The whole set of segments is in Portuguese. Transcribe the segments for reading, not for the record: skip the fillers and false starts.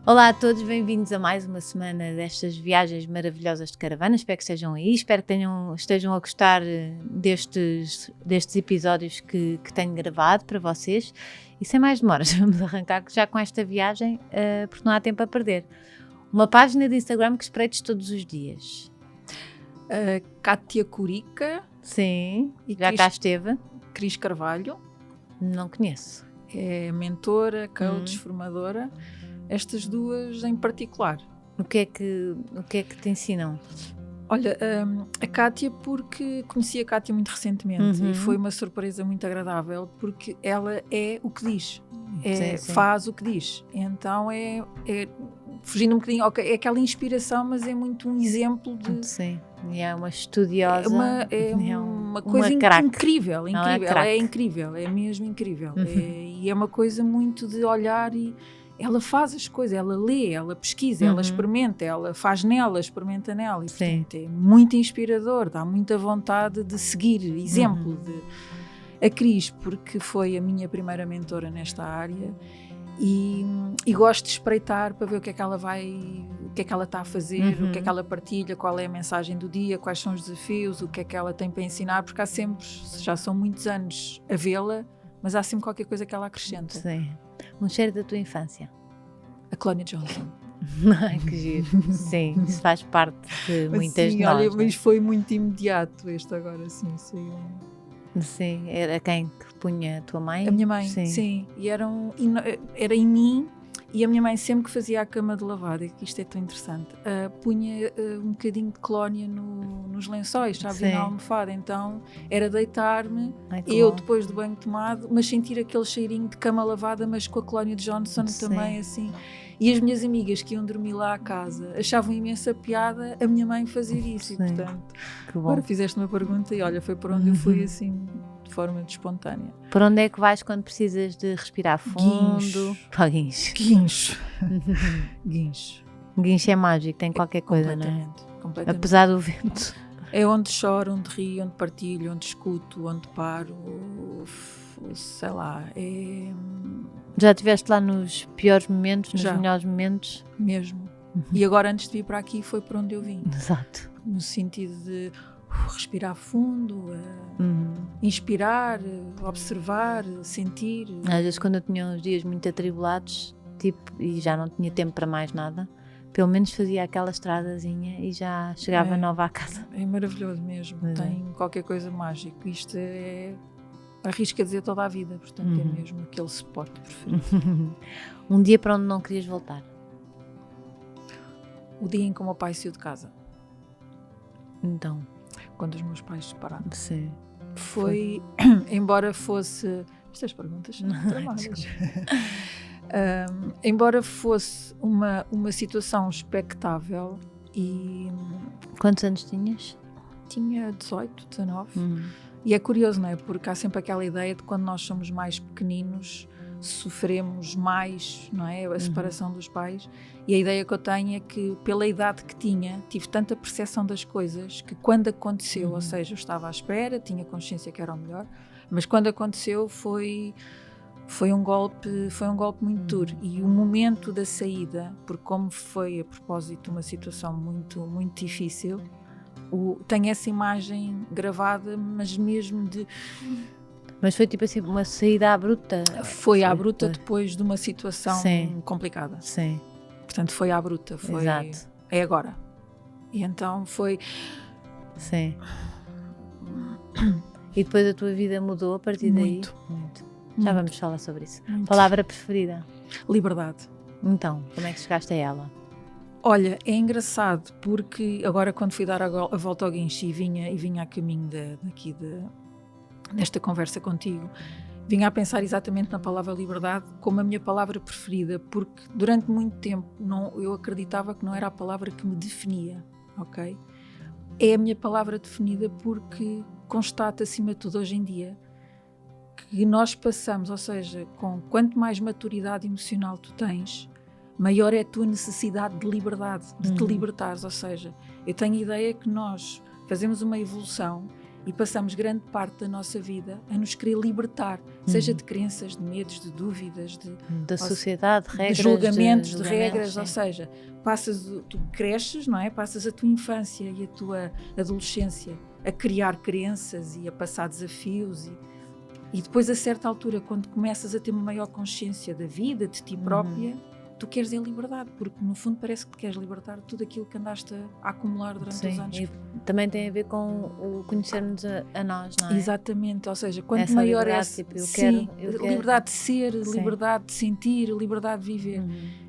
Olá a todos, bem-vindos a mais uma semana destas viagens maravilhosas de caravana. Espero que estejam aí, espero que estejam a gostar destes episódios que tenho gravado para vocês. E sem mais demoras, vamos arrancar já com esta viagem, porque não há tempo a perder. Uma página de Instagram que espreites todos os dias. Kátia Curica. Sim, e já cá esteve. Cris Carvalho. Não conheço. É mentora, coach, formadora. Estas duas em particular. O que é que te ensinam? Olha, a Kátia, porque conheci a Kátia muito recentemente e foi uma surpresa muito agradável, porque ela é o que diz, sim. Faz o que diz. Então fugindo um bocadinho, é aquela inspiração, mas é muito um exemplo de... Sim, e é uma estudiosa. É uma coisa incrível. Ela é incrível, é mesmo incrível. E é uma coisa muito de olhar e... Ela faz as coisas, ela lê, ela pesquisa, ela experimenta, ela faz nela, experimenta nela. E, portanto, é muito inspirador, dá muita vontade de seguir exemplo. A Cris, porque foi a minha primeira mentora nesta área e gosto de espreitar para ver o que é que ela está a fazer, o que é que ela partilha, qual é a mensagem do dia, quais são os desafios, o que é que ela tem para ensinar, porque há sempre, já são muitos anos a vê-la, mas há sempre qualquer coisa que ela acrescenta. Sim. Um cheiro da tua infância? A Clonia Johnson. Ai, que giro. Sim, isso faz parte de muitas de nós. Olha, mas foi muito imediato este agora, sim. Sim, era quem que punha a tua mãe? A minha mãe, sim. E era em mim, e a minha mãe sempre que fazia a cama de lavada, e isto é tão interessante, punha um bocadinho de Clónia nos lençóis, sabes, na almofada. Então era deitar-me, depois do banho tomado, mas sentir aquele cheirinho de cama lavada, mas com a Clónia de Johnson também, assim. E as minhas amigas que iam dormir lá à casa achavam imensa piada a minha mãe fazer isso. E portanto, agora fizeste uma pergunta e olha, foi por onde eu fui assim, de forma espontânea. Por onde é que vais quando precisas de respirar fundo? Guincho. Guincho. Guincho é mágico, tem qualquer coisa, não é? Completamente. Apesar do vento. É onde choro, onde rio, onde partilho, onde escuto, onde paro, sei lá, Já estiveste lá nos piores momentos, nos melhores momentos? Mesmo. E agora, antes de vir para aqui, foi por onde eu vim. Exato. No sentido de respirar fundo, inspirar, observar, sentir. Às vezes, quando eu tinha uns dias muito atribulados, e já não tinha tempo para mais nada, pelo menos fazia aquela estradazinha e já chegava nova à casa. É maravilhoso mesmo, tem qualquer coisa mágica. Isto arrisca dizer toda a vida, portanto é mesmo aquele suporte preferido. Um dia para onde não querias voltar? O dia em que o meu pai saiu de casa. Então? Quando os meus pais se separaram. Sim. Foi embora fosse... Estas perguntas são tramadas. Embora fosse uma situação expectável e... Quantos anos tinhas? Tinha 18, 19. E é curioso, não é? Porque há sempre aquela ideia de quando nós somos mais pequeninos sofremos mais, não é? A separação dos pais. E a ideia que eu tenho é que, pela idade que tinha, tive tanta percepção das coisas que quando aconteceu, ou seja, eu estava à espera, tinha consciência que era o melhor, mas quando aconteceu foi um golpe muito duro. E o momento da saída, porque como foi a propósito uma situação muito, muito difícil, tenho essa imagem gravada, mas mesmo de... Mas foi tipo assim, uma saída à bruta? Foi à bruta depois de uma situação complicada. Sim. Portanto, foi à bruta. Foi, exato. É agora. E então foi... Sim. E depois a tua vida mudou a partir daí? Muito. Já vamos falar sobre isso. Muito. Palavra preferida? Liberdade. Então, como é que chegaste a ela? Olha, é engraçado porque agora quando fui dar a volta ao guincho e vinha a caminho desta conversa contigo, vinha a pensar exatamente na palavra liberdade como a minha palavra preferida, porque durante muito tempo eu acreditava que não era a palavra que me definia, ok? É a minha palavra definida porque constato acima de tudo hoje em dia que nós passamos, ou seja, quanto mais maturidade emocional tu tens, maior é a tua necessidade de liberdade, de te libertares. Ou seja, eu tenho a ideia que nós fazemos uma evolução E passamos grande parte da nossa vida a nos querer libertar, seja de crenças, de medos, de dúvidas, da sociedade, regras, de julgamentos, de regras, sim. ou seja, tu cresces, não é? Passas a tua infância e a tua adolescência a criar crenças e a passar desafios e depois a certa altura, quando começas a ter uma maior consciência da vida, de ti própria, tu queres a liberdade, porque no fundo parece que queres libertar tudo aquilo que andaste a acumular durante os anos. E também tem a ver com o conhecermos a nós, não é? Exatamente, ou seja, quanto maior é tipo, liberdade de ser, liberdade de sentir, liberdade de viver.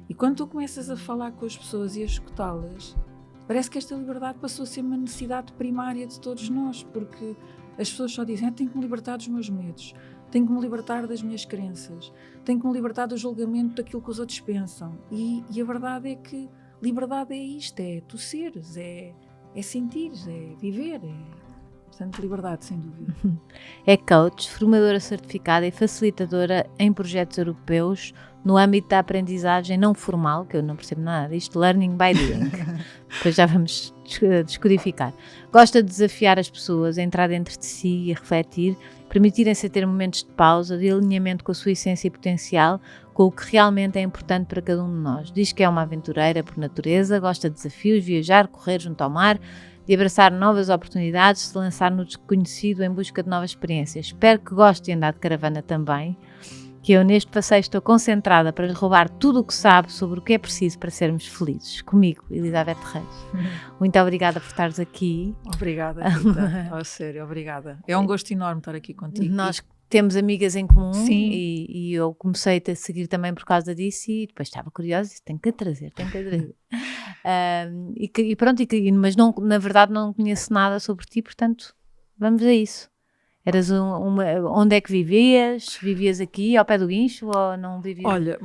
E quando tu começas a falar com as pessoas e a escutá-las, parece que esta liberdade passou a ser uma necessidade primária de todos nós, porque as pessoas só dizem, tenho que me libertar dos meus medos, tenho que me libertar das minhas crenças, tenho que me libertar do julgamento daquilo que os outros pensam. E a verdade é que liberdade é isto, é tu seres, é sentires, é viver, portanto, liberdade, sem dúvida. É coach, formadora certificada e facilitadora em projetos europeus no âmbito da aprendizagem não formal, que eu não percebo nada disto, Learning by Doing. Depois já vamos descodificar. Gosta de desafiar as pessoas a entrar dentro de si e a refletir, permitirem-se a ter momentos de pausa, de alinhamento com a sua essência e potencial, com o que realmente é importante para cada um de nós. Diz que é uma aventureira por natureza, gosta de desafios, viajar, correr junto ao mar, de abraçar novas oportunidades, de se lançar no desconhecido em busca de novas experiências. Espero que goste de andar de caravana também, que eu neste passeio estou concentrada para lhe roubar tudo o que sabe sobre o que é preciso para sermos felizes. Comigo, Elizabeth Reis. Muito obrigada por estares aqui. Obrigada, Rita. Oh, sério, obrigada. É um gosto enorme estar aqui contigo. Nós temos amigas em comum. Sim. E eu comecei-te a seguir também por causa disso e depois estava curiosa e disse, tenho que a trazer. Mas não, na verdade não conheço nada sobre ti, portanto vamos a isso. Eras onde é que vivias? Vivias aqui ao pé do Guincho ou não vivias? Olha,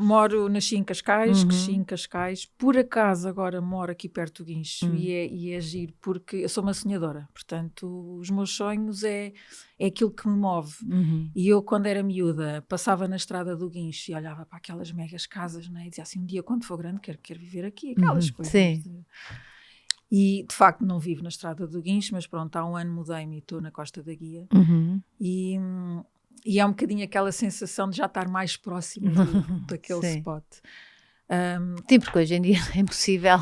nasci em Cascais, cresci em Cascais, por acaso agora moro aqui perto do Guincho e é giro porque eu sou uma sonhadora, portanto os meus sonhos é aquilo que me move. E eu quando era miúda passava na estrada do Guincho e olhava para aquelas megas casas, né, e dizia assim, um dia quando for grande quero viver aqui, aquelas coisas. Sim. E de facto não vivo na estrada do Guincho, mas pronto, há um ano mudei-me e estou na Costa da Guia. E é um bocadinho aquela sensação de já estar mais próximo daquele spot. Sim, porque hoje em dia é impossível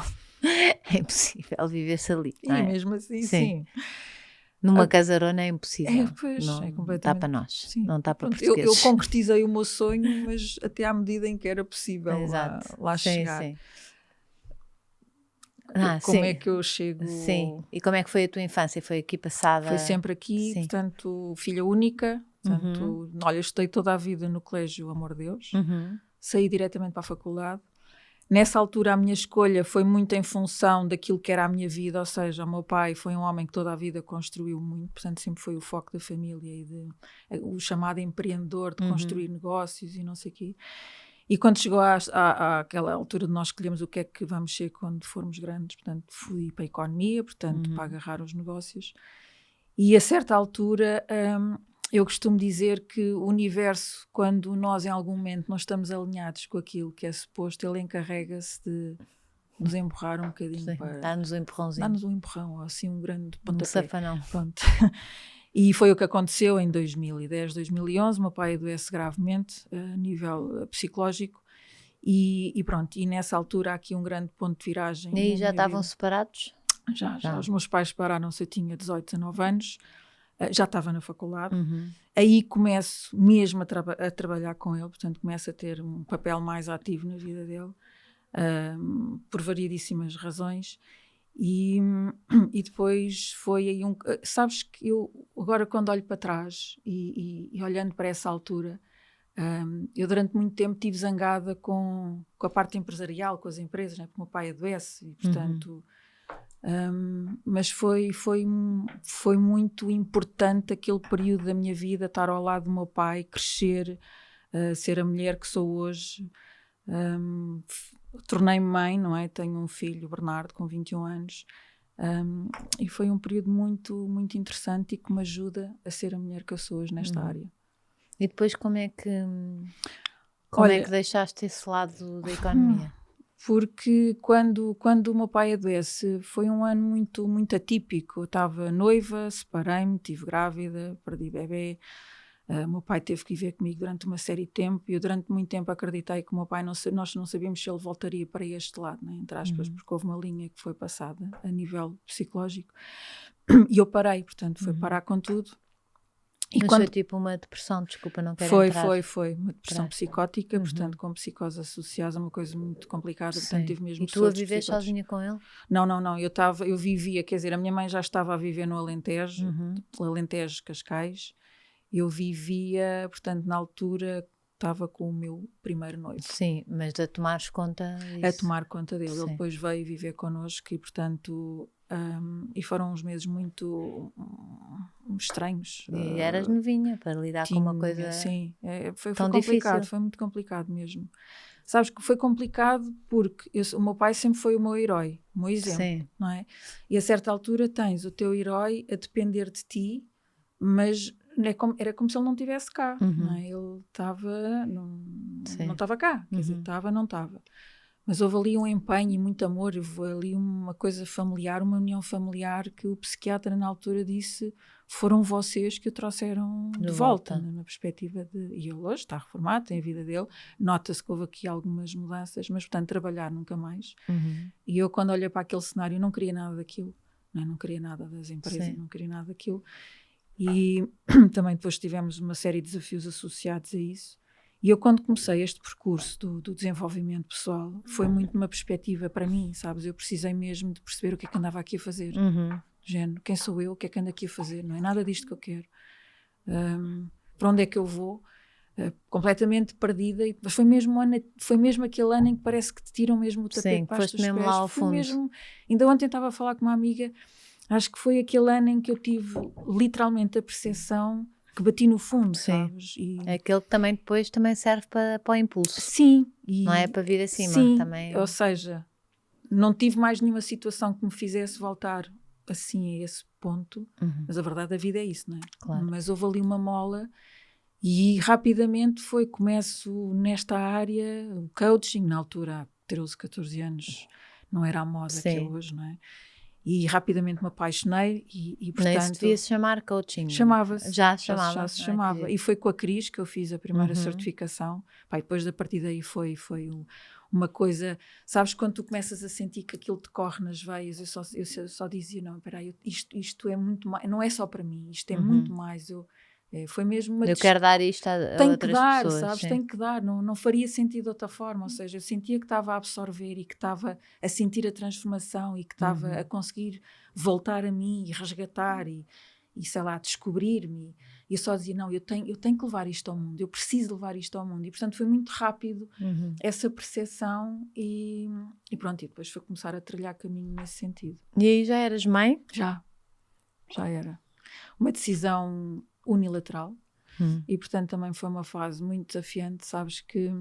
viver-se ali. E mesmo assim, sim. Numa casarona é impossível. Pois, não completamente. Dá para nós, sim. não dá para Pronto, portugueses. eu concretizei o meu sonho, mas até à medida em que era possível lá chegar. Sim. Como é que eu chego? Sim, e como é que foi a tua infância? Foi aqui passada? Foi sempre aqui, portanto, filha única. Portanto, olha, eu estudei toda a vida no Colégio Amor de Deus. Saí diretamente para a faculdade. Nessa altura a minha escolha foi muito em função daquilo que era a minha vida, ou seja, o meu pai foi um homem que toda a vida construiu muito, portanto sempre foi o foco da família e o chamado empreendedor de construir negócios e não sei o quê. E quando chegou àquela altura de nós escolhemos o que é que vamos ser quando formos grandes, portanto fui para a economia, portanto para agarrar os negócios. E a certa altura eu costumo dizer que o universo, quando nós em algum momento não estamos alinhados com aquilo que é suposto, ele encarrega-se de nos empurrar um bocadinho. Dá-nos um empurrãozinho. Dá-nos um empurrão, assim um grande pontapé. Um safanão. Pronto. E foi o que aconteceu em 2010, 2011. O meu pai adoece gravemente a nível psicológico e pronto. E nessa altura há aqui um grande ponto de viragem. E aí já estavam separados? Já. Os meus pais separaram-se, eu tinha 18, 19 anos. Já estava na faculdade. Aí começo mesmo a trabalhar com ele, portanto começo a ter um papel mais ativo na vida dele, por variedíssimas razões. E depois foi aí sabes que eu agora quando olho para trás e olhando para essa altura, eu durante muito tempo estive zangada com a parte empresarial, com as empresas, né? Porque o meu pai adoece e portanto mas foi muito importante aquele período da minha vida, estar ao lado do meu pai, crescer, ser a mulher que sou hoje. Tornei-me mãe, não é? Tenho um filho, Bernardo, com 21 anos. E foi um período muito, muito interessante e que me ajuda a ser a mulher que eu sou hoje nesta área. E depois como é que deixaste esse lado da economia? porque quando o meu pai adoece foi um ano muito, muito atípico. Eu estava noiva, separei-me, estive grávida, perdi bebê. O meu pai teve que viver comigo durante uma série de tempo e eu durante muito tempo acreditei que o meu pai, nós não sabíamos se ele voltaria para este lado, né, entre aspas, porque houve uma linha que foi passada a nível psicológico e eu parei, portanto foi parar com tudo. E mas foi tipo uma depressão, desculpa, não quero entrar. Foi uma depressão psicótica, portanto com psicose associada, uma coisa muito complicada, portanto tive mesmo. E tu a viver sozinha com ele? Não, eu vivia, quer dizer, a minha mãe já estava a viver no Alentejo, Alentejo, Cascais. Eu vivia, portanto, na altura estava com o meu primeiro noivo. Sim, mas a tomares conta disso. A tomar conta dele. Sim. Ele depois veio viver connosco e, portanto, e foram uns meses muito estranhos. E eras novinha para lidar com uma coisa sim, foi tão complicado, difícil. Foi muito complicado mesmo. Sabes que foi complicado porque o meu pai sempre foi o meu herói, o meu exemplo, sim. Não é? E a certa altura tens o teu herói a depender de ti, mas era como se ele não estivesse cá, não é? Ele estava, não estava cá, quer dizer, estava, não estava. Mas houve ali um empenho e muito amor, houve ali uma coisa familiar, uma união familiar que o psiquiatra na altura disse, foram vocês que o trouxeram de volta. Na perspectiva de... E ele hoje está reformado, tem a vida dele, nota-se que houve aqui algumas mudanças, mas portanto trabalhar nunca mais. E eu quando olhei para aquele cenário não queria nada daquilo, não queria nada das empresas, não queria nada daquilo. E também depois tivemos uma série de desafios associados a isso. E eu quando comecei este percurso do desenvolvimento pessoal, foi muito uma perspectiva para mim, sabes? Eu precisei mesmo de perceber o que é que andava aqui a fazer. Género, quem sou eu, o que é que ando aqui a fazer? Não é nada disto que eu quero. Para onde é que eu vou? Completamente perdida. E foi mesmo aquele ano em que parece que te tiram mesmo o tapete para os teus pés. Lá ao fundo. Ainda ontem estava a falar com uma amiga. Acho que foi aquele ano em que eu tive literalmente a percepção que bati no fundo, sabes? E... É aquele que também depois serve para o impulso. Sim. Não é para vir acima. Sim, também... ou seja, não tive mais nenhuma situação que me fizesse voltar assim a esse ponto, mas a verdade da vida é isso, não é? Claro. Mas houve ali uma mola e rapidamente começo nesta área, o coaching, na altura, há 13, 14 anos, não era a moda que é hoje, não é? E rapidamente me apaixonei e portanto... Nem se devia se chamar coaching. Chamava-se. Já se chamava. E foi com a Cris que eu fiz a primeira certificação. E depois da partir daí foi uma coisa... Sabes, quando tu começas a sentir que aquilo te corre nas veias, eu só dizia, não, espera aí, isto é muito mais... Não é só para mim, isto é muito mais... Foi mesmo uma... Eu quero dar isto a outras pessoas. Sabes? Sim. Tem que dar, não faria sentido de outra forma, ou seja, eu sentia que estava a absorver e que estava a sentir a transformação e que estava a conseguir voltar a mim e resgatar e sei lá, descobrir-me, e eu só dizia, não, eu tenho que levar isto ao mundo, eu preciso levar isto ao mundo, e portanto foi muito rápido essa percepção e pronto, e depois foi começar a trilhar caminho nesse sentido. E aí já eras mãe? Já era. Uma decisão unilateral e portanto também foi uma fase muito desafiante. Sabes que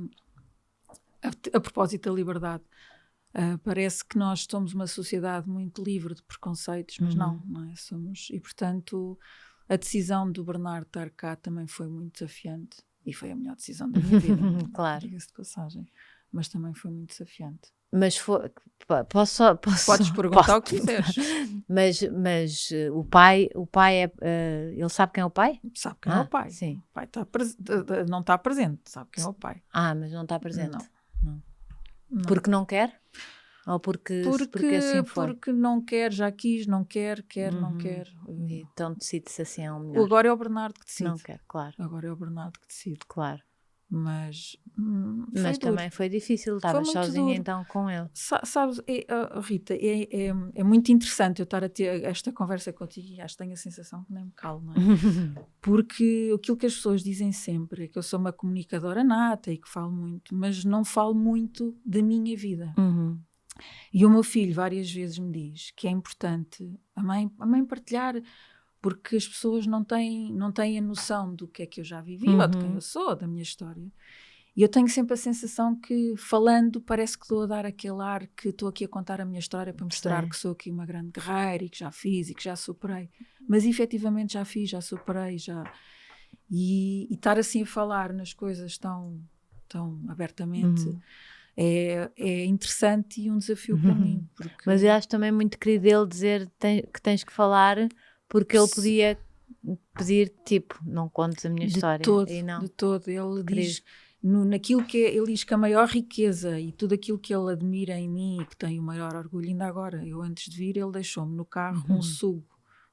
a propósito da liberdade, parece que nós somos uma sociedade muito livre de preconceitos, mas não é? Somos, e portanto a decisão do Bernardo estar cá também foi muito desafiante e foi a melhor decisão da minha vida. Claro, diga-se de passagem, mas também foi muito desafiante. Mas podes perguntar o que quiseres. Mas o pai ele sabe quem é o pai? Sabe quem é o pai. Sim. O pai não está presente, sabe quem é o pai. Mas não está presente. Não. Porque não quer? Ou porque assim foi? Porque não quer, já quis, não quer, não quer. Então decide-se assim é o melhor. Agora é o Bernardo que decide. Não quer, claro. Agora é o Bernardo que decide. Claro. Mas também foi difícil, estavas sozinha então com ele. Sabes, Rita, é muito interessante eu estar a ter esta conversa contigo e acho que tenho a sensação que nem me calo, não é? Porque aquilo que as pessoas dizem sempre é que eu sou uma comunicadora nata e que falo muito, mas não falo muito da minha vida. E o meu filho várias vezes me diz que é importante a mãe partilhar, porque as pessoas não têm a noção do que é que eu já vivi, ou de quem eu sou, da minha história. E eu tenho sempre a sensação que, falando, parece que estou a dar aquele ar que estou aqui a contar a minha história para mostrar que sou aqui uma grande guerreira e que já fiz e que já superei. Mas, efetivamente, já fiz, já superei, já... E estar assim a falar nas coisas tão abertamente é interessante e um desafio para mim. Porque... Mas eu acho também muito querido ele dizer que tens que falar, porque ele podia pedir, tipo, não contes a minha história. De todo. Ele diz, naquilo que ele diz que a maior riqueza e tudo aquilo que ele admira em mim e que tem o maior orgulho, ainda agora, eu antes de vir, ele deixou-me no carro um sugo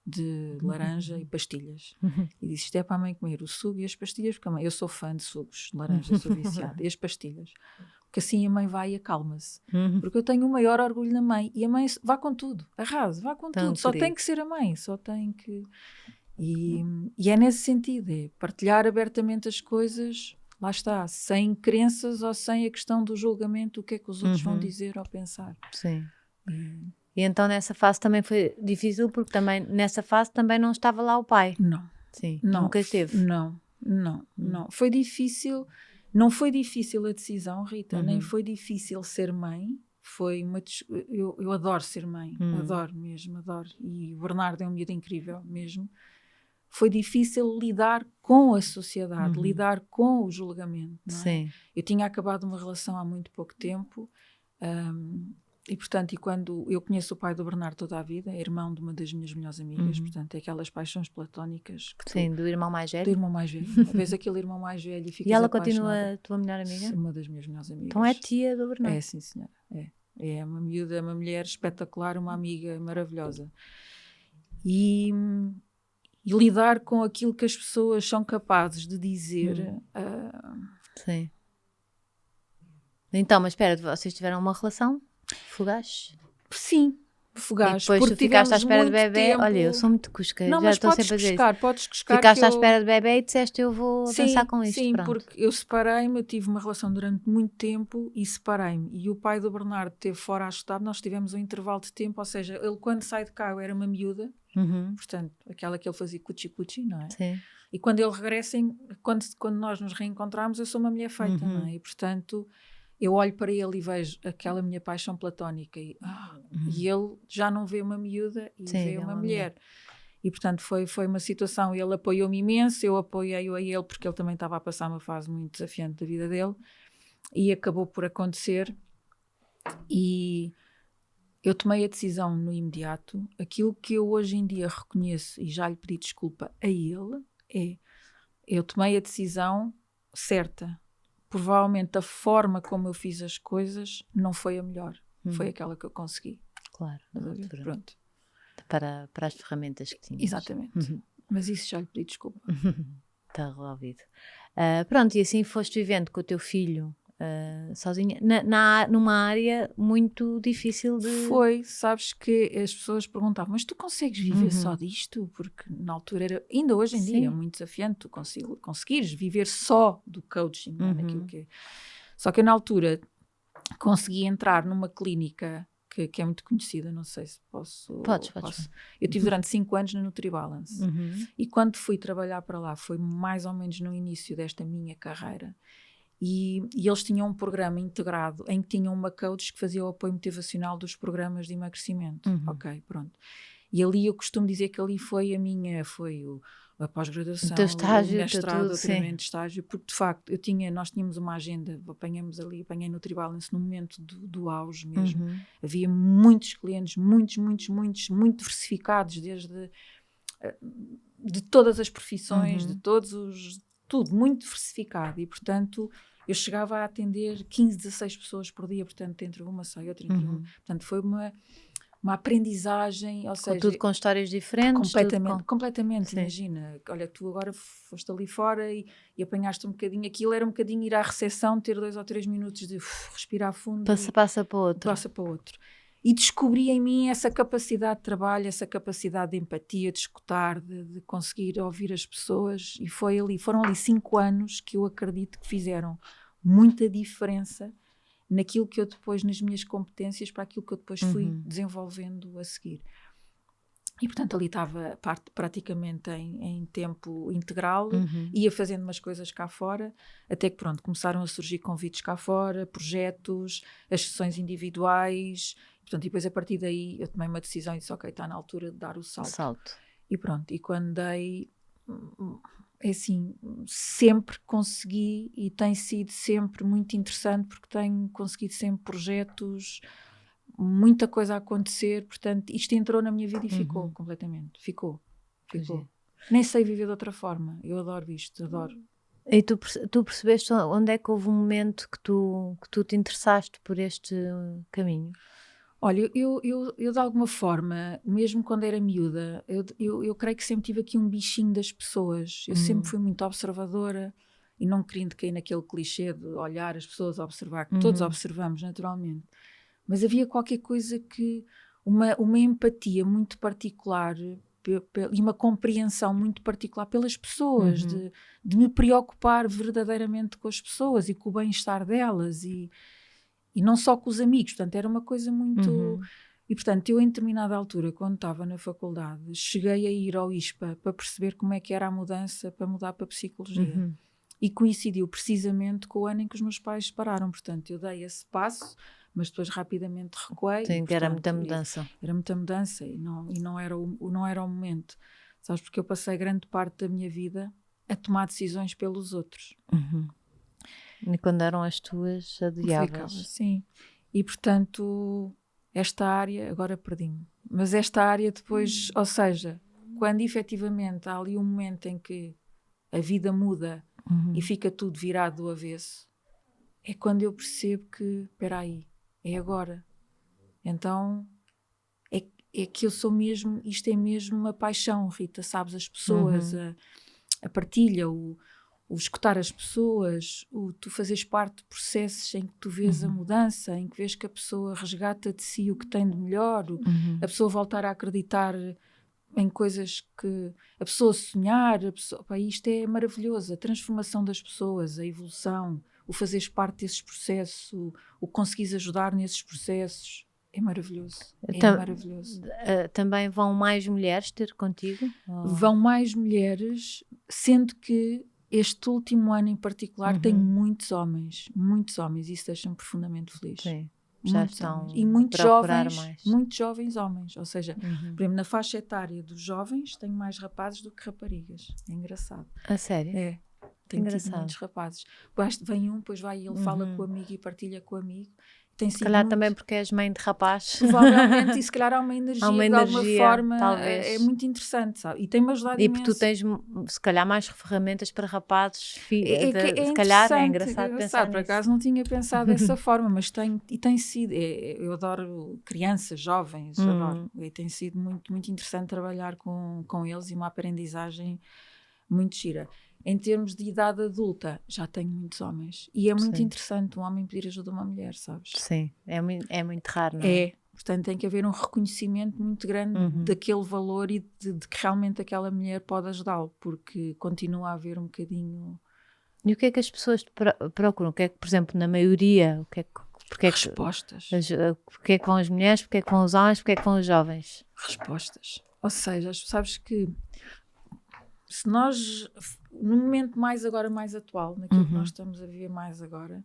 de laranja e pastilhas. E disse, isto é para a mãe comer, o sugo e as pastilhas, porque eu sou fã de sugos de laranja, sou viciada, e as pastilhas. Porque assim a mãe vai e acalma-se. Porque eu tenho o maior orgulho na mãe, e a mãe vá com tudo, arrase, vá com tudo, só tem que ser a mãe, só tem que... E é nesse sentido, é partilhar abertamente as coisas, lá está, sem crenças ou sem a questão do julgamento, o que é que os outros vão dizer ou pensar. Sim. E então nessa fase também foi difícil, porque também nessa fase também não estava lá o pai. Não. Sim, nunca esteve. Não. Foi difícil, não foi difícil a decisão, Rita, nem foi difícil ser mãe. Foi eu adoro ser mãe, adoro mesmo, adoro. E o Bernardo é um miúdo incrível mesmo. Foi difícil lidar com a sociedade, lidar com o julgamento. Não é? Sim. Eu tinha acabado uma relação há muito pouco tempo. E, portanto, quando eu conheço o pai do Bernardo toda a vida, é irmão de uma das minhas melhores amigas, portanto, é aquelas paixões platónicas. Sim, do irmão mais velho. Do irmão mais velho. Vês aquele irmão mais velho e ficas E ela apaixonada. continua a tua melhor amiga? Uma das minhas melhores amigas. Então é tia do Bernardo. É, sim, senhora. É uma miúda, uma mulher espetacular, uma amiga maravilhosa. E lidar com aquilo que as pessoas são capazes de dizer. Sim. Então, mas espera, vocês tiveram uma relação fugaz? Sim, fugaz. E depois porque tu ficaste à espera de bebê. Tempo... Olha, eu sou muito cusca. Não, já mas estou podes sempre a dizer cuscar, isso. podes cuscar. Ficaste à espera de bebê e disseste eu vou dançar com isto. Sim, pronto. porque eu separei-me, eu tive uma relação durante muito tempo e separei-me. E o pai do Bernardo esteve fora a estudar, nós tivemos um intervalo de tempo, ou seja, ele quando sai de cá eu era uma miúda, portanto, aquela que ele fazia cuchi-cuchi, não é? Sim. E quando ele regressa, quando nós nos reencontramos, eu sou uma mulher feita, não é? E portanto... Eu olho para ele e vejo aquela minha paixão platónica e ele já não vê uma miúda e vê uma mulher. E, portanto, foi uma situação, ele apoiou-me imenso, eu apoiei-o a ele porque ele também estava a passar uma fase muito desafiante da vida dele e acabou por acontecer e eu tomei a decisão no imediato. Aquilo que eu hoje em dia reconheço e já lhe pedi desculpa a ele eu tomei a decisão certa. Provavelmente a forma como eu fiz as coisas não foi a melhor. Foi aquela que eu consegui. Claro. Pronto. Para as ferramentas que tinhas. Exatamente. Mas isso já lhe pedi desculpa. Está resolvido. Pronto, e assim foste vivendo com o teu filho sozinha, numa área muito difícil de... Foi, sabes que as pessoas perguntavam, mas tu consegues viver só disto? Porque na altura era, ainda hoje em dia é muito desafiante tu conseguires viver só do coaching, naquilo que é. Só que eu na altura consegui entrar numa clínica que é muito conhecida, não sei se posso... Podes. Eu tive durante 5 anos na NutriBalance e quando fui trabalhar para lá foi mais ou menos no início desta minha carreira. E eles tinham um programa integrado em que tinham uma coach que fazia o apoio motivacional dos programas de emagrecimento. Ok, pronto. E ali eu costumo dizer que ali foi a pós-graduação, o mestrado, o treinamento de estágio, porque de facto nós tínhamos uma agenda, apanhei NutriBalance no momento do auge mesmo. Havia muitos clientes, muitos, muito diversificados, desde de todas as profissões, de todos os... Tudo muito diversificado e, portanto, eu chegava a atender 15, 16 pessoas por dia, portanto, entre uma só e outra, Portanto, foi uma aprendizagem, ou seja... Tudo com histórias diferentes? Completamente, imagina. Olha, tu agora foste ali fora e apanhaste um bocadinho, aquilo era um bocadinho ir à recepção, ter 2 ou 3 minutos de respirar fundo. Passa para outro. Passa para outro. E descobri em mim essa capacidade de trabalho, essa capacidade de empatia, de escutar, de conseguir ouvir as pessoas. E foram ali 5 anos que eu acredito que fizeram muita diferença naquilo que eu depois, nas minhas competências, para aquilo que eu depois fui desenvolvendo a seguir. E, portanto, ali estava praticamente em tempo integral, ia fazendo umas coisas cá fora, até que, pronto, começaram a surgir convites cá fora, projetos, as sessões individuais. Portanto, e depois, a partir daí, eu tomei uma decisão e disse, ok, está na altura de dar o salto. E pronto, e quando dei, é assim, sempre consegui e tem sido sempre muito interessante porque tenho conseguido sempre projetos, muita coisa a acontecer, portanto isto entrou na minha vida e ficou completamente, ficou. Nem sei viver de outra forma, eu adoro isto, adoro. E tu percebeste onde é que houve um momento que tu te interessaste por este caminho? Olha, eu de alguma forma, mesmo quando era miúda, eu creio que sempre tive aqui um bichinho das pessoas. Eu sempre fui muito observadora e não querendo cair naquele clichê de olhar as pessoas, observar, que todos observamos naturalmente. Mas havia qualquer coisa que, uma empatia muito particular e uma compreensão muito particular pelas pessoas, de me preocupar verdadeiramente com as pessoas e com o bem-estar delas e não só com os amigos, portanto era uma coisa muito... E portanto eu em determinada altura, quando estava na faculdade, cheguei a ir ao ISPA para perceber como é que era a mudança, para mudar para a psicologia. E coincidiu precisamente com o ano em que os meus pais separaram, portanto eu dei esse passo, mas depois rapidamente recuei. Sim, portanto, era muita mudança. Era muita mudança e não era o momento. Sabes, porque eu passei grande parte da minha vida a tomar decisões pelos outros. E quando eram as tuas, adiavas. Sim. E portanto, esta área, agora perdi-me, mas esta área depois, ou seja, quando efetivamente há ali um momento em que a vida muda e fica tudo virado do avesso, é quando eu percebo que, espera aí, é agora. Então, é que eu sou mesmo, isto é mesmo uma paixão, Rita, sabes, as pessoas, a partilha, o escutar as pessoas, tu fazeres parte de processos em que tu vês a mudança, em que vês que a pessoa resgata de si o que tem de melhor, a pessoa voltar a acreditar em coisas que... A pessoa sonhar, isto é maravilhoso, a transformação das pessoas, a evolução, o fazeres parte desses processos, o conseguires ajudar nesses processos, é maravilhoso. Maravilhoso. Também vão mais mulheres ter contigo? Vão mais mulheres, sendo que este último ano em particular tem muitos homens, e isso deixa-me profundamente feliz. Sim, já estão e muitos jovens homens, ou seja, por exemplo, na faixa etária dos jovens tenho mais rapazes do que raparigas, é engraçado. A sério? É, tenho tido muitos rapazes. Depois vem depois vai e ele fala com o amigo e partilha com o amigo. Se calhar também porque és mãe de rapaz. Provavelmente, e se calhar há uma energia, de alguma forma, talvez. É muito interessante, sabe? E tem-me ajudado imenso. E porque tu tens, se calhar, mais ferramentas para rapazes. Se calhar é engraçado pensar nisso. Por acaso não tinha pensado dessa forma, mas tem sido, eu adoro crianças, jovens, adoro. E tem sido muito, muito interessante trabalhar com eles e uma aprendizagem muito gira. Em termos de idade adulta, já tenho muitos homens. E é muito interessante um homem pedir ajuda a uma mulher, sabes? Sim, é muito raro, não é? É, portanto tem que haver um reconhecimento muito grande daquele valor e de que realmente aquela mulher pode ajudá-lo, porque continua a haver um bocadinho... E o que é que as pessoas procuram? O que é que, por exemplo, na maioria, respostas. Porque é que vão as mulheres, porque é que vão os homens, porque é que vão os jovens? Respostas. Ou seja, sabes que se nós, no momento mais atual, naquilo que nós estamos a viver mais agora,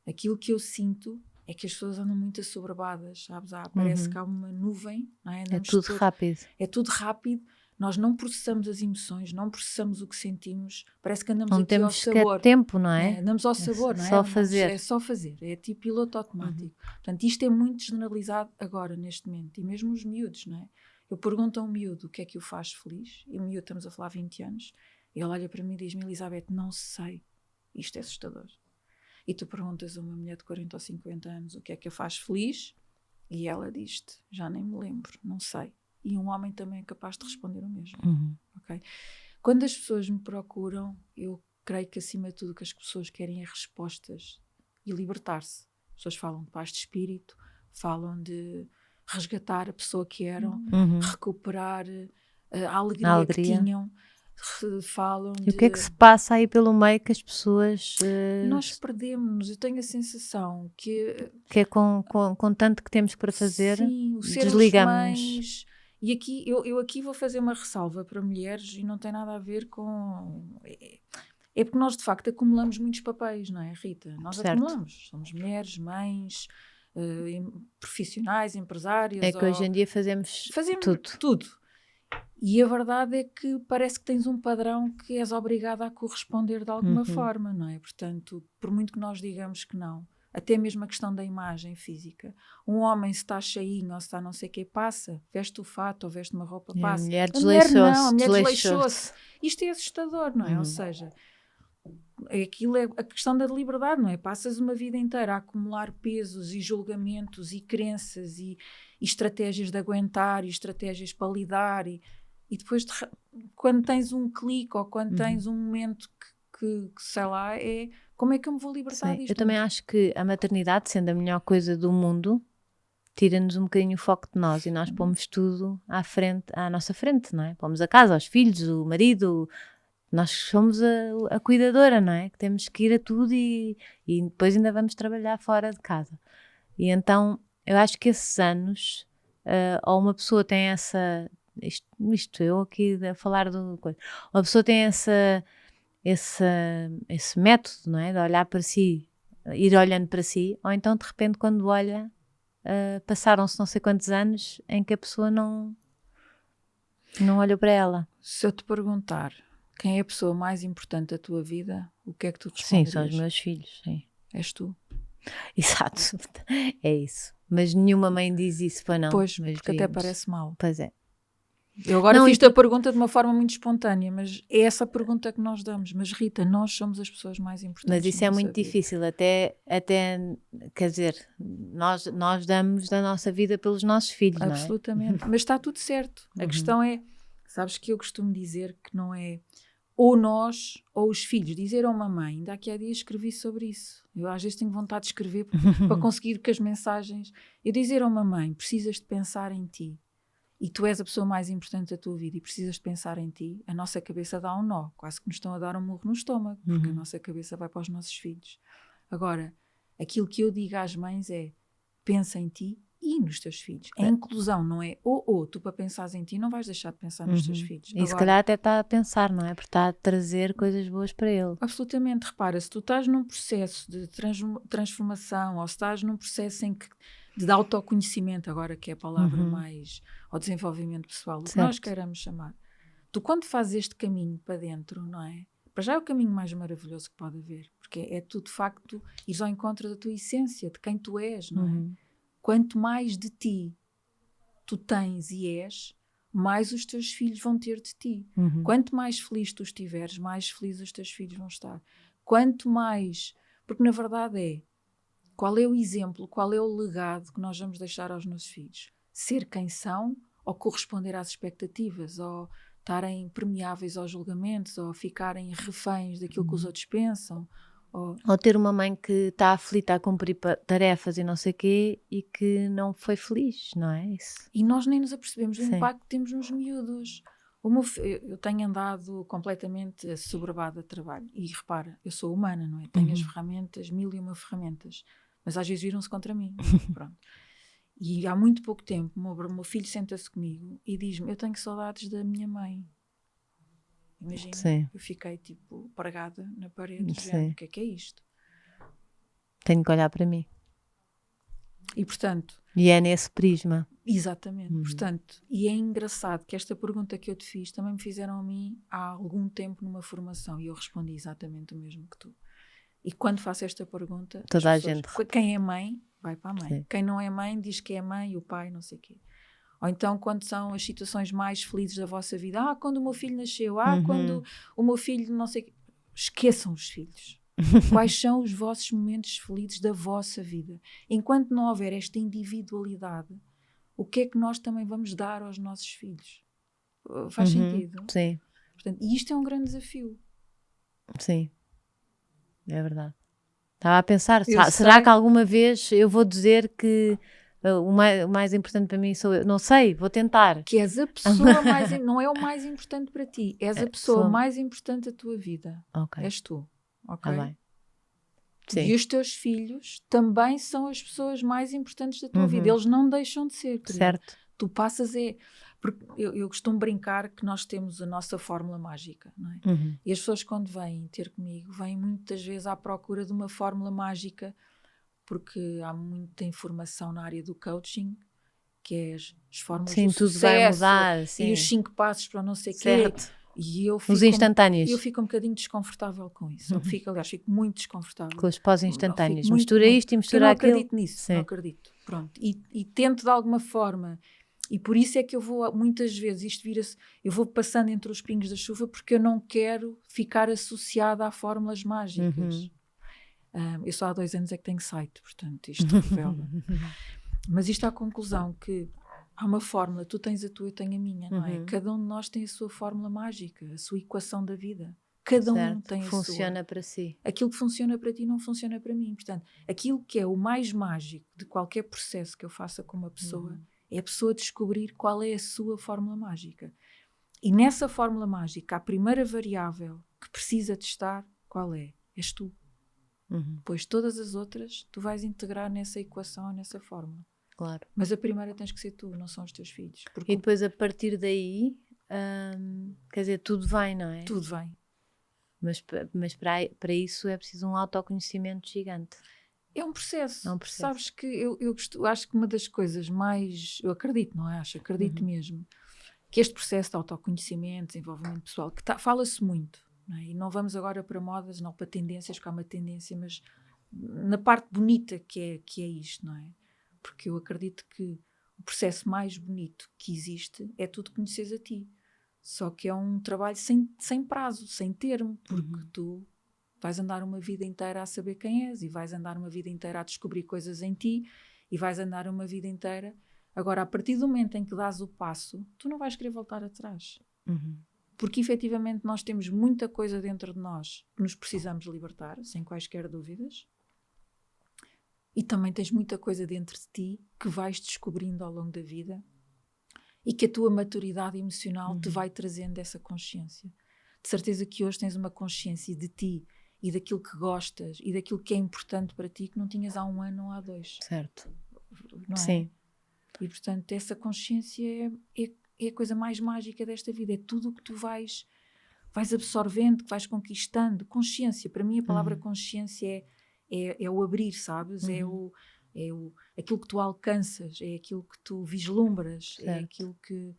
aquilo que eu sinto é que as pessoas andam muito assoberbadas, sabes? Parece que há uma nuvem, não é? É tudo rápido. É tudo rápido, nós não processamos as emoções, não processamos o que sentimos, parece que andamos não aqui ao sabor. Não temos tempo, não é? Andamos ao sabor, não é? Só fazer. É só fazer, é tipo piloto automático. Portanto, isto é muito generalizado agora, neste momento, e mesmo os miúdos, não é? Eu pergunto a um miúdo o que é que o faz feliz, e o miúdo, estamos a falar 20 anos, e ele olha para mim e diz-me: Elizabeth, não sei, isto é assustador. E tu perguntas a uma mulher de 40 ou 50 anos o que é que a faz feliz, e ela diz-te: já nem me lembro, não sei. E um homem também é capaz de responder o mesmo. Okay? Quando as pessoas me procuram, eu creio que acima de tudo o que as pessoas querem é respostas e libertar-se. As pessoas falam de paz de espírito, falam de resgatar a pessoa que eram, recuperar a alegria que tinham, falam e o que é que se passa aí pelo meio que as pessoas... Nós perdemos-nos, eu tenho a sensação que é com tanto que temos para fazer, sim, desligamos-nos. E aqui, eu aqui vou fazer uma ressalva para mulheres e não tem nada a ver com... É porque nós de facto acumulamos muitos papéis, não é, Rita? Nós acumulamos, somos mulheres, mães... profissionais, empresárias. É que hoje em dia fazemos tudo. E a verdade é que parece que tens um padrão que és obrigada a corresponder de alguma forma, não é? Portanto, por muito que nós digamos que não, até mesmo a questão da imagem física. Um homem, se está cheinho ou se está não sei o que, passa, veste o fato ou veste uma roupa, passa. A mulher não, a mulher desleixou-se. Isto é assustador, não é? Ou seja, aquilo é a questão da liberdade, não é? Passas uma vida inteira a acumular pesos e julgamentos e crenças e estratégias de aguentar e estratégias para lidar e depois quando tens um clique ou quando tens um momento que sei lá, como é que eu me vou libertar disto? Eu também acho que a maternidade, sendo a melhor coisa do mundo, tira-nos um bocadinho o foco de nós e nós pomos tudo à nossa frente, não é? Pomos a casa, os filhos, o marido, nós somos a cuidadora, não é? Que temos que ir a tudo e depois ainda vamos trabalhar fora de casa. E então, eu acho que esses anos, ou uma pessoa tem essa... Isto eu aqui a falar do... Uma pessoa tem esse método, não é? De olhar para si, ir olhando para si, ou então de repente quando olha, passaram-se não sei quantos anos em que a pessoa não olhou para ela. Se eu te perguntar quem é a pessoa mais importante da tua vida, o que é que tu responderias? Sim, são os meus filhos, sim. És tu. Exato, é isso. Mas nenhuma mãe diz isso, foi não. Pois, porque até parece mal. Pois é. Eu agora fiz-te a pergunta de uma forma muito espontânea, mas é essa a pergunta que nós damos. Mas Rita, nós somos as pessoas mais importantes. Mas isso é muito difícil, até quer dizer, nós damos da nossa vida pelos nossos filhos, não é? Absolutamente, mas está tudo certo. A questão é, sabes que eu costumo dizer que não é ou nós ou os filhos, dizer a uma mãe, ainda aqui há dias escrevi sobre isso. Eu às vezes tenho vontade de escrever para conseguir que as mensagens... Eu dizer a uma mãe, precisas de pensar em ti. E tu és a pessoa mais importante da tua vida e precisas de pensar em ti, a nossa cabeça dá um nó, quase que nos estão a dar um murro no estômago, porque a nossa cabeça vai para os nossos filhos. Agora, aquilo que eu digo às mães é, pensa em ti e nos teus filhos. A inclusão não é tu para pensares em ti não vais deixar de pensar nos teus filhos. E se calhar até está a pensar, não é? Porque está a trazer coisas boas para ele. Absolutamente, repara, se tu estás num processo de transformação ou se estás num processo de autoconhecimento, agora que é a palavra mais, ao desenvolvimento pessoal, o que nós queiramos chamar. Tu quando fazes este caminho para dentro, não é? Para já é o caminho mais maravilhoso que pode haver, porque é tu de facto ires ao encontro da tua essência, de quem tu és, não é? Quanto mais de ti tu tens e és, mais os teus filhos vão ter de ti. Quanto mais feliz tu estiveres, mais felizes os teus filhos vão estar. Quanto mais... Porque na verdade qual é o exemplo, qual é o legado que nós vamos deixar aos nossos filhos? Ser quem são ou corresponder às expectativas, ou estarem permeáveis aos julgamentos, ou ficarem reféns daquilo que os outros pensam. Ou ter uma mãe que está aflita a cumprir tarefas e não sei o quê e que não foi feliz, não é isso? E nós nem nos apercebemos do impacto que temos nos miúdos. Eu tenho andado completamente assoberbada de trabalho. E repara, eu sou humana, não é? Tenho as ferramentas, 1001 ferramentas. Mas às vezes viram-se contra mim. Pronto. E há muito pouco tempo, o meu filho senta-se comigo e diz-me, eu tenho saudades da minha mãe. Imagina, eu fiquei tipo pregada na parede, o que é isto? Tenho que olhar para mim. E portanto... E é nesse prisma. Exatamente. Portanto, e é engraçado que esta pergunta que eu te fiz também me fizeram a mim há algum tempo numa formação e eu respondi exatamente o mesmo que tu. E quando faço esta pergunta, toda a gente... Quem é mãe, vai para a mãe. Sim. Quem não é mãe, diz que é mãe, o pai, não sei o quê. Ou então, quando são as situações mais felizes da vossa vida. Quando o meu filho nasceu. Quando o meu filho, não sei o quê. Esqueçam os filhos. Quais são os vossos momentos felizes da vossa vida? Enquanto não houver esta individualidade, o que é que nós também vamos dar aos nossos filhos? Faz sentido? Sim. Portanto, e isto é um grande desafio. Sim. É verdade. Estava a pensar, será que alguma vez eu vou dizer que o mais importante para mim sou eu? Não sei, vou tentar. Que és a pessoa mais... não é o mais importante para ti, és a pessoa mais importante da tua vida. Okay. És tu. Ok? Tá bem. Sim. E os teus filhos também são as pessoas mais importantes da tua vida. Eles não deixam de ser. Certo. Tu passas Porque eu costumo brincar que nós temos a nossa fórmula mágica, não é? E as pessoas quando vêm ter comigo, vêm muitas vezes à procura de uma fórmula mágica, porque há muita informação na área do coaching que é as fórmulas sim, do tudo sucesso, vai mudar, sim. E os 5 passos para não sei o quê. E os instantâneos. Eu fico um bocadinho desconfortável com isso. Aliás, fico muito desconfortável. Com os pós-instantâneos. Mistura isto e mistura aquilo. Eu não acredito nisso, não acredito. Pronto. E tento de alguma forma, e por isso é que eu vou, muitas vezes, eu vou passando entre os pingos da chuva porque eu não quero ficar associada a fórmulas mágicas. Eu só há 2 anos é que tenho site, portanto, isto revela. Mas isto é a conclusão que há uma fórmula, tu tens a tua, eu tenho a minha, não é? Cada um de nós tem a sua fórmula mágica, a sua equação da vida. Cada um tem a sua. Funciona para si. Aquilo que funciona para ti não funciona para mim. Portanto, aquilo que é o mais mágico de qualquer processo que eu faça com uma pessoa é a pessoa descobrir qual é a sua fórmula mágica. E nessa fórmula mágica, a primeira variável que precisa de estar, qual é? És tu. Pois todas as outras tu vais integrar nessa equação, nessa fórmula. Claro. Mas a primeira tens que ser tu, não são os teus filhos. E depois a partir daí, quer dizer, tudo vem, não é? Tudo vem. Mas para isso é preciso um autoconhecimento gigante. É um processo. Sabes que eu acho que uma das coisas mais... Eu acredito, não é? Acredito mesmo. Que este processo de autoconhecimento, desenvolvimento pessoal, que fala-se muito. Não é? E não vamos agora para modas, não para tendências, porque há uma tendência, mas na parte bonita que é isto, não é? Porque eu acredito que o processo mais bonito que existe é tu te conheceres a ti. Só que é um trabalho sem prazo, sem termo, porque tu vais andar uma vida inteira a saber quem és e vais andar uma vida inteira a descobrir coisas em ti e vais andar uma vida inteira... Agora, a partir do momento em que dás o passo, tu não vais querer voltar atrás. Porque, efetivamente, nós temos muita coisa dentro de nós que nos precisamos libertar, sem quaisquer dúvidas. E também tens muita coisa dentro de ti que vais descobrindo ao longo da vida e que a tua maturidade emocional te vai trazendo essa consciência. De certeza que hoje tens uma consciência de ti e daquilo que gostas e daquilo que é importante para ti que não tinhas há 1 ano ou há 2. Certo. Não é? Sim. E, portanto, essa consciência é a coisa mais mágica desta vida. É tudo o que tu vais absorvendo, que vais conquistando. Consciência. Para mim, a palavra consciência é o abrir, sabes? É aquilo que tu alcanças, é aquilo que tu vislumbras, certo. É aquilo que...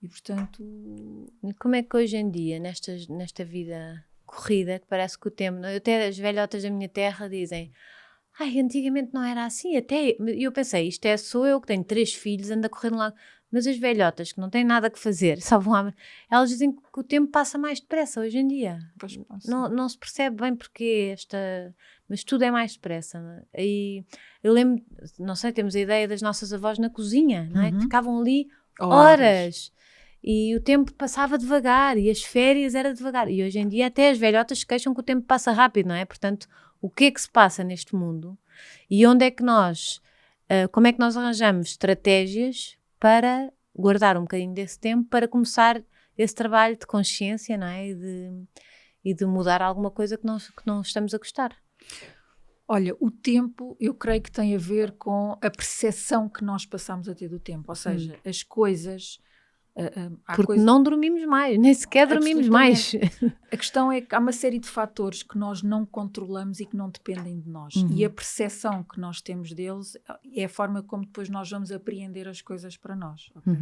E, portanto... Como é que hoje em dia, nesta vida corrida, que parece que o tempo... Até as velhotas da minha terra dizem... antigamente não era assim, até eu pensei, sou eu que tenho 3 filhos, ando a correr de um lado, mas as velhotas que não têm nada que fazer, só vão elas dizem que o tempo passa mais depressa hoje em dia. Não se percebe bem porque mas tudo é mais depressa. Não é? E eu lembro, não sei, temos a ideia das nossas avós na cozinha, não é? Que ficavam ali horas. E o tempo passava devagar, e as férias era devagar, e hoje em dia até as velhotas se queixam que o tempo passa rápido, não é? Portanto, o que é que se passa neste mundo e onde é que como é que nós arranjamos estratégias para guardar um bocadinho desse tempo para começar esse trabalho de consciência, não é? E de mudar alguma coisa que não estamos a gostar. Olha, o tempo eu creio que tem a ver com a percepção que nós passamos a ter do tempo, ou seja, as coisas... Porque não dormimos mais, nem sequer dormimos mais. A questão é que há uma série de fatores que nós não controlamos e que não dependem de nós. E a percepção que nós temos deles é a forma como depois nós vamos apreender as coisas para nós. Okay?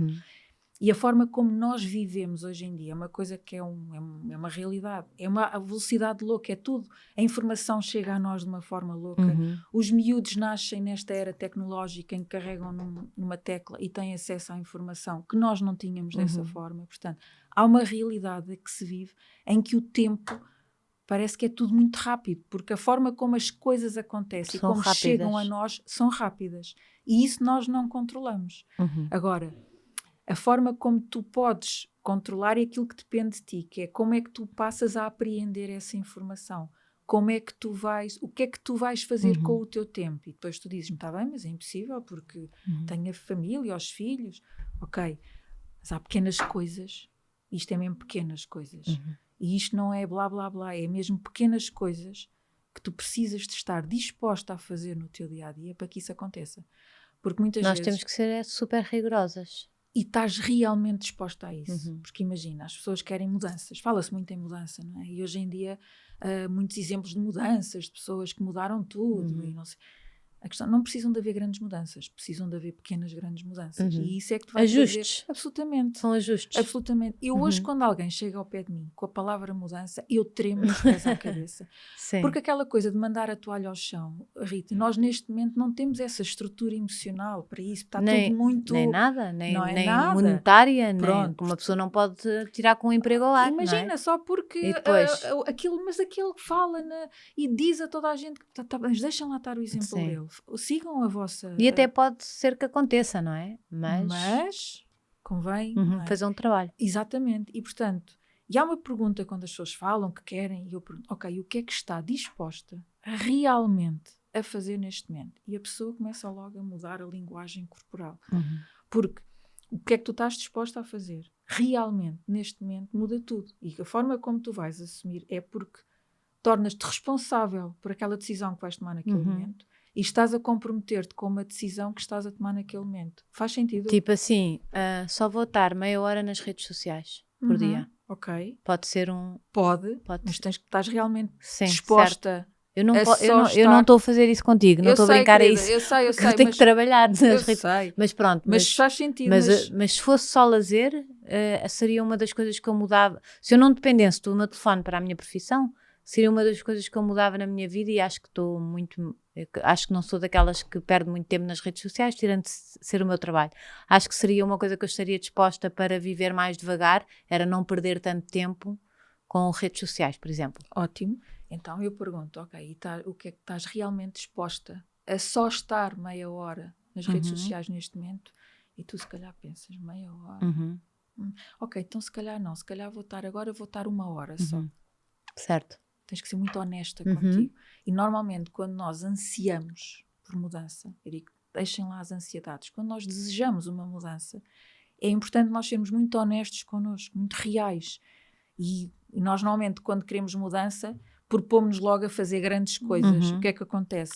E a forma como nós vivemos hoje em dia é uma coisa que é uma realidade. É uma velocidade louca, é tudo. A informação chega a nós de uma forma louca. Os miúdos nascem nesta era tecnológica em que carregam numa tecla e têm acesso à informação que nós não tínhamos dessa forma. Portanto, há uma realidade que se vive em que o tempo parece que é tudo muito rápido, porque a forma como as coisas acontecem e como rápidas. Chegam a nós são rápidas. E isso nós não controlamos. Agora... A forma como tu podes controlar é aquilo que depende de ti, que é como é que tu passas a apreender essa informação, o que é que tu vais fazer com o teu tempo. E depois tu dizes-me, está bem, mas é impossível porque tenho a família, os filhos. Ok, mas há pequenas coisas, isto é mesmo pequenas coisas. E isto não é blá blá blá, é mesmo pequenas coisas que tu precisas de estar disposta a fazer no teu dia-a-dia para que isso aconteça. Porque muitas vezes... Nós temos que ser super rigorosas. E estás realmente disposta a isso. Porque imagina, as pessoas querem mudanças. Fala-se muito em mudança, não é? E hoje em dia, muitos exemplos de mudanças, de pessoas que mudaram tudo. E não sei. A questão, não precisam de haver grandes mudanças, precisam de haver pequenas grandes mudanças. E isso é que tu vais ajustes. fazer. Absolutamente. São ajustes. Absolutamente. Eu hoje, quando alguém chega ao pé de mim com a palavra mudança, eu tremo os pés à cabeça. Sim. Porque aquela coisa de mandar a toalha ao chão, Rita, nós neste momento não temos essa estrutura emocional para isso. Está tudo muito... Nem nada, nem nada. monetária, Pronto. nem uma pessoa não pode tirar com um emprego ao ar. Imagina, não é? só porque mas aquilo fala e diz a toda a gente que mas deixem lá estar o exemplo dele. Sigam a vossa... E até pode ser que aconteça, não é? Mas convém fazer um trabalho. Exatamente. E portanto, e há uma pergunta quando as pessoas falam que querem, e eu pergunto, ok, o que é que está disposta realmente a fazer neste momento? E a pessoa começa logo a mudar a linguagem corporal. Porque o que é que tu estás disposta a fazer? Realmente, neste momento, muda tudo. E a forma como tu vais assumir é porque tornas-te responsável por aquela decisão que vais tomar naquele momento e estás a comprometer-te com uma decisão que estás a tomar naquele momento. Faz sentido? Tipo assim, só vou estar meia hora nas redes sociais por dia. Ok. Pode ser um... Pode mas estás realmente disposta... Certo. Eu não estou a fazer isso contigo, não estou a brincar a isso. Eu sei, eu tenho que trabalhar nas redes. Sei. Mas pronto. Mas faz sentido. Mas se fosse só lazer, seria uma das coisas que eu mudava. Se eu não dependesse do meu telefone para a minha profissão, seria uma das coisas que eu mudava na minha vida e acho que acho que não sou daquelas que perde muito tempo nas redes sociais, tirando de ser o meu trabalho. Acho que seria uma coisa que eu estaria disposta para viver mais devagar, era não perder tanto tempo com redes sociais, por exemplo. Ótimo. Então eu pergunto, ok, o que é que estás realmente disposta a só estar meia hora nas redes sociais neste momento? E tu se calhar pensas, meia hora? Ok, então se calhar não, se calhar vou estar 1 hora só. Certo. Tens que ser muito honesta contigo. E normalmente quando nós ansiamos por mudança, eu digo, deixem lá as ansiedades, quando nós desejamos uma mudança, é importante nós sermos muito honestos connosco, muito reais. E nós normalmente quando queremos mudança, propomos-nos logo a fazer grandes coisas. O que é que acontece?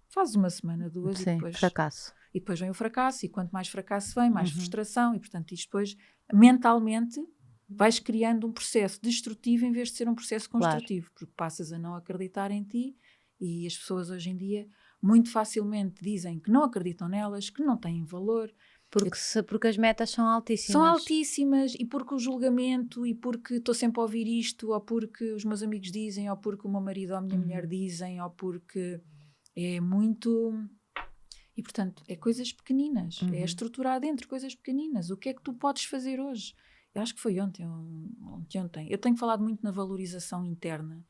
Faz 1 semana, 2 e depois... fracasso. E depois vem o fracasso, e quanto mais fracasso vem, mais frustração, e portanto isto depois, mentalmente, vais criando um processo destrutivo em vez de ser um processo construtivo, porque passas a não acreditar em ti, e as pessoas hoje em dia muito facilmente dizem que não acreditam nelas, que não têm valor. Porque as metas são altíssimas. São altíssimas, e porque o julgamento, e porque estou sempre a ouvir isto, ou porque os meus amigos dizem, ou porque o meu marido ou a minha mulher dizem, ou porque é muito... E portanto, é coisas pequeninas, é estruturar dentro coisas pequeninas. O que é que tu podes fazer hoje? Eu acho que foi ontem. Eu tenho falado muito na valorização interna,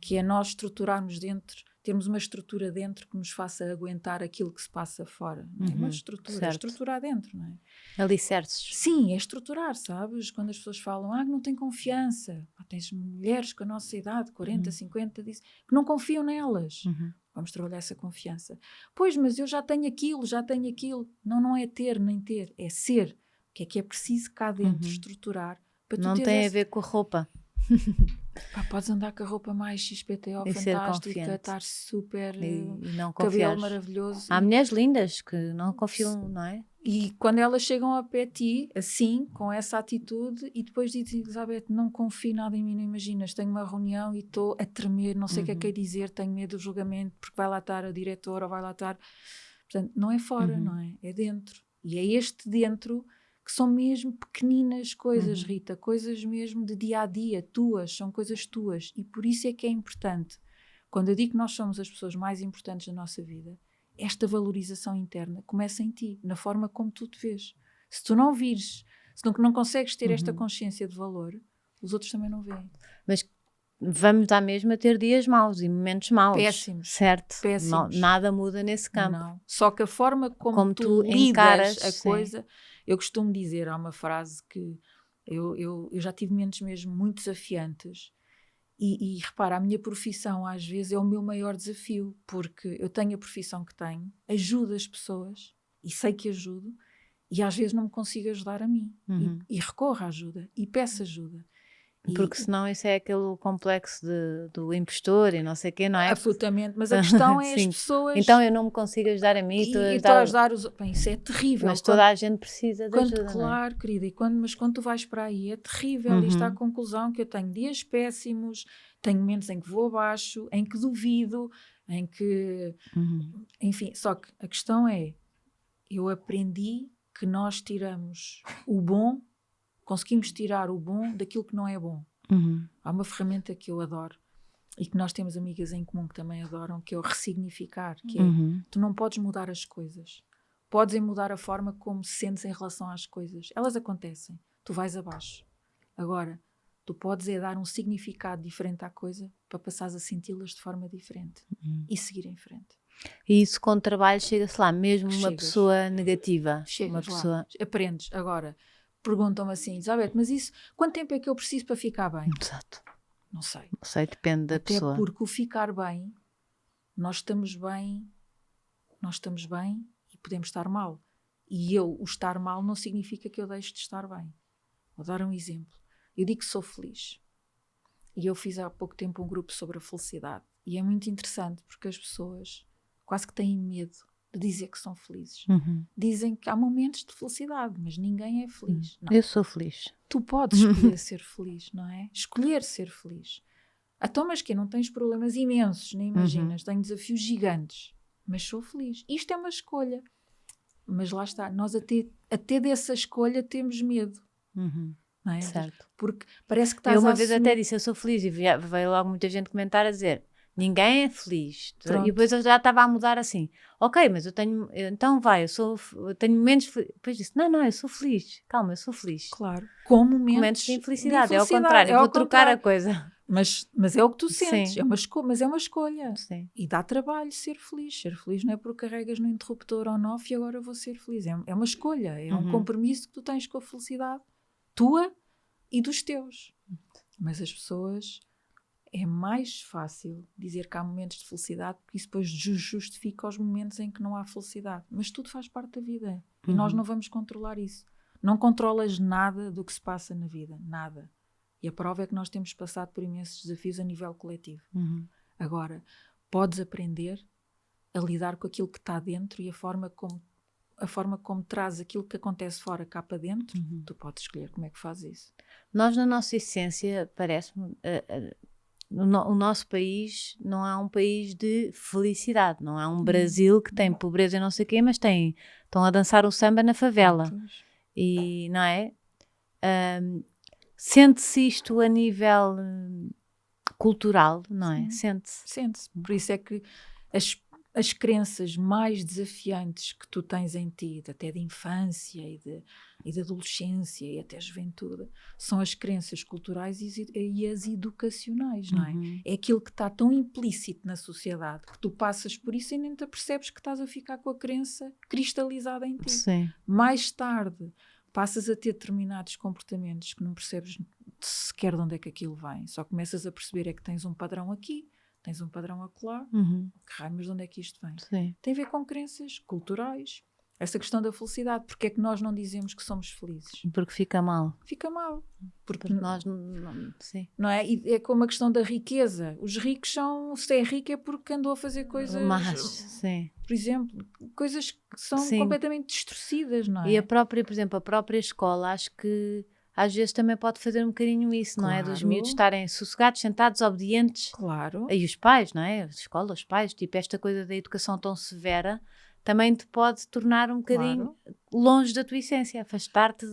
que é nós estruturarmos dentro, termos uma estrutura dentro que nos faça aguentar aquilo que se passa fora. Não é? Uma estrutura, estruturar dentro, não é? Alicerces. Sim, é estruturar, sabes? Quando as pessoas falam, não tem confiança. Tens mulheres com a nossa idade, 40, 50, que não confiam nelas. Vamos trabalhar essa confiança. Pois, mas eu já tenho aquilo. Não é ter nem ter, é ser. O que é preciso cá dentro estruturar para tu não tem a ver com a roupa. Podes andar com a roupa mais XPTO, fantástica, estar super e não cabelo maravilhoso. Há mulheres lindas que não confiam, não é? E quando elas chegam ao pé de ti, assim, com essa atitude, e depois dizem, Elizabeth, não confio nada em mim, não imaginas, tenho uma reunião e estou a tremer, não sei o que é que é dizer, tenho medo do julgamento, porque vai lá estar a diretora ou vai lá estar... Portanto, não é fora, não é? É dentro. E é este dentro que são mesmo pequeninas coisas, Rita, coisas mesmo de dia-a-dia, são coisas tuas. E por isso é que é importante, quando eu digo que nós somos as pessoas mais importantes da nossa vida, esta valorização interna começa em ti, na forma como tu te vês. Se tu não vires, se não consegues ter esta consciência de valor, os outros também não veem. Mas vamos dar mesmo a ter dias maus e momentos maus. Péssimos. Certo. Péssimos. Não, nada muda nesse campo. Não. Só que a forma como tu encaras a coisa... Eu costumo dizer, há uma frase que eu já tive momentos mesmo muito desafiantes. E repara, a minha profissão às vezes é o meu maior desafio, porque eu tenho a profissão que tenho, ajudo as pessoas e sei que ajudo, e às vezes não me consigo ajudar a mim. E recorro à ajuda e peço ajuda. Porque senão isso é aquele complexo do impostor e não sei o quê, não é? Absolutamente, mas a questão é as pessoas... Então eu não me consigo ajudar a mim e estou a ajudar os... Bem, isso é terrível. Mas toda a gente precisa de ajuda, claro, não é? Querida, mas quando tu vais para aí é terrível. Isto é a conclusão que eu tenho dias péssimos, tenho momentos em que vou abaixo, em que duvido, em que, enfim, só que a questão é, eu aprendi que nós tiramos o bom, conseguimos tirar o bom daquilo que não é bom. Há uma ferramenta que eu adoro e que nós temos amigas em comum que também adoram, que é o ressignificar, que é, tu não podes mudar as coisas, podes mudar a forma como sentes em relação às coisas. Elas acontecem, tu vais abaixo. Agora, tu podes dar um significado diferente à coisa para passares a senti-las de forma diferente e seguir em frente. E isso com o trabalho chega-se lá, mesmo uma pessoa negativa. Chegas uma pessoa... lá, aprendes. Agora, perguntam-me assim, Elizabeth, mas isso, quanto tempo é que eu preciso para ficar bem? Exato. Não sei. Não sei, depende da pessoa. Até porque o ficar bem, nós estamos bem e podemos estar mal. E o estar mal não significa que eu deixe de estar bem. Vou dar um exemplo. Eu digo que sou feliz. E eu fiz há pouco tempo um grupo sobre a felicidade. E é muito interessante porque as pessoas quase que têm medo de dizer que são felizes. Dizem que há momentos de felicidade, mas ninguém é feliz. Não. Eu sou feliz. Tu podes escolher ser feliz, não é? Escolher ser feliz. Então, mas que não tens problemas imensos, nem imaginas. Tenho desafios gigantes, mas sou feliz. Isto é uma escolha. Mas lá está, nós até dessa escolha temos medo. Não é? Certo. Porque parece que estás eu uma vez até disse, eu sou feliz, e veio logo muita gente comentar a dizer, ninguém é feliz. Pronto. E depois eu já estava a mudar assim, ok, mas eu tenho, então vai, eu tenho momentos felizes. Depois disse, não, eu sou feliz, calma, eu sou feliz. Claro, com momentos de infelicidade, é ao contrário, eu vou trocar a coisa. Mas é o que tu sentes, Sim. Mas é uma escolha. Sim. E dá trabalho ser feliz. Ser feliz não é porque carregas no interruptor on-off e agora vou ser feliz. É uma escolha, é um compromisso que tu tens com a felicidade tua e dos teus. Mas as pessoas, é mais fácil dizer que há momentos de felicidade porque isso depois justifica os momentos em que não há felicidade. Mas tudo faz parte da vida e nós não vamos controlar isso. Não controlas nada do que se passa na vida, nada. E a prova é que nós temos passado por imensos desafios a nível coletivo. Agora, podes aprender a lidar com aquilo que está dentro e a forma como traz aquilo que acontece fora cá para dentro, tu podes escolher como é que fazes isso. Nós, na nossa essência, parece-me, o nosso país não é um país de felicidade, não é um Brasil que tem pobreza e não sei o quê, mas estão a dançar o samba na favela. E, não é? Sente-se isto a nível cultural, não é? Sente-se. Por isso é que as crenças mais desafiantes que tu tens em ti, até de infância e de adolescência e até juventude, são as crenças culturais e as educacionais, não é? É aquilo que está tão implícito na sociedade que tu passas por isso e nem te apercebes que estás a ficar com a crença cristalizada em ti. Sim. Mais tarde passas a ter determinados comportamentos que não percebes sequer de onde é que aquilo vem. Só começas a perceber é que tens um padrão aqui, tens um padrão acolá. Que raio, mas de onde é que isto vem? Sim. Tem a ver com crenças culturais. Essa questão da felicidade. Porque é que nós não dizemos que somos felizes? Porque fica mal. Fica mal. Porque nós sim. Não é? E é como a questão da riqueza. Os ricos se é rico é porque andou a fazer coisas... Mas, sim. Por exemplo, coisas que são completamente distorcidas, não é? E a própria, por exemplo, a própria escola, acho que às vezes também pode fazer um bocadinho isso, não é? Dos miúdos estarem sossegados, sentados, obedientes. Claro. E os pais, não é? A escola, os pais, tipo, esta coisa da educação tão severa também te pode tornar um bocadinho longe da tua essência, afastar-te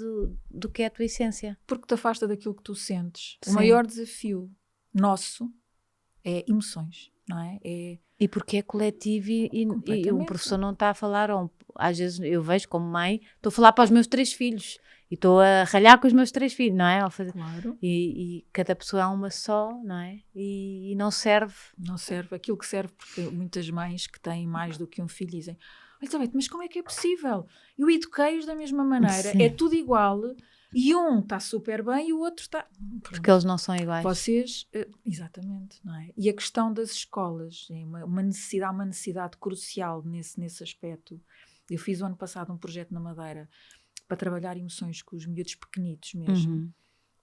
do que é a tua essência. Porque te afasta daquilo que tu sentes. O maior desafio nosso é emoções, não é? E porque é coletivo e o professor não está a falar, às vezes eu vejo como mãe, estou a falar para os meus 3 filhos e estou a ralhar com os meus 3 filhos, não é? Claro. E cada pessoa é uma só, não é? E não serve. Não serve. Aquilo que serve, porque muitas mães que têm mais do que um filho dizem, Elizabeth, mas como é que é possível? Eu eduquei-os da mesma maneira, é tudo igual... E um está super bem e o outro está... Porque eles não são iguais. Vocês, exatamente, não é? E a questão das escolas, é uma necessidade crucial nesse aspecto. Eu fiz o ano passado um projeto na Madeira para trabalhar emoções com os miúdos pequenitos mesmo.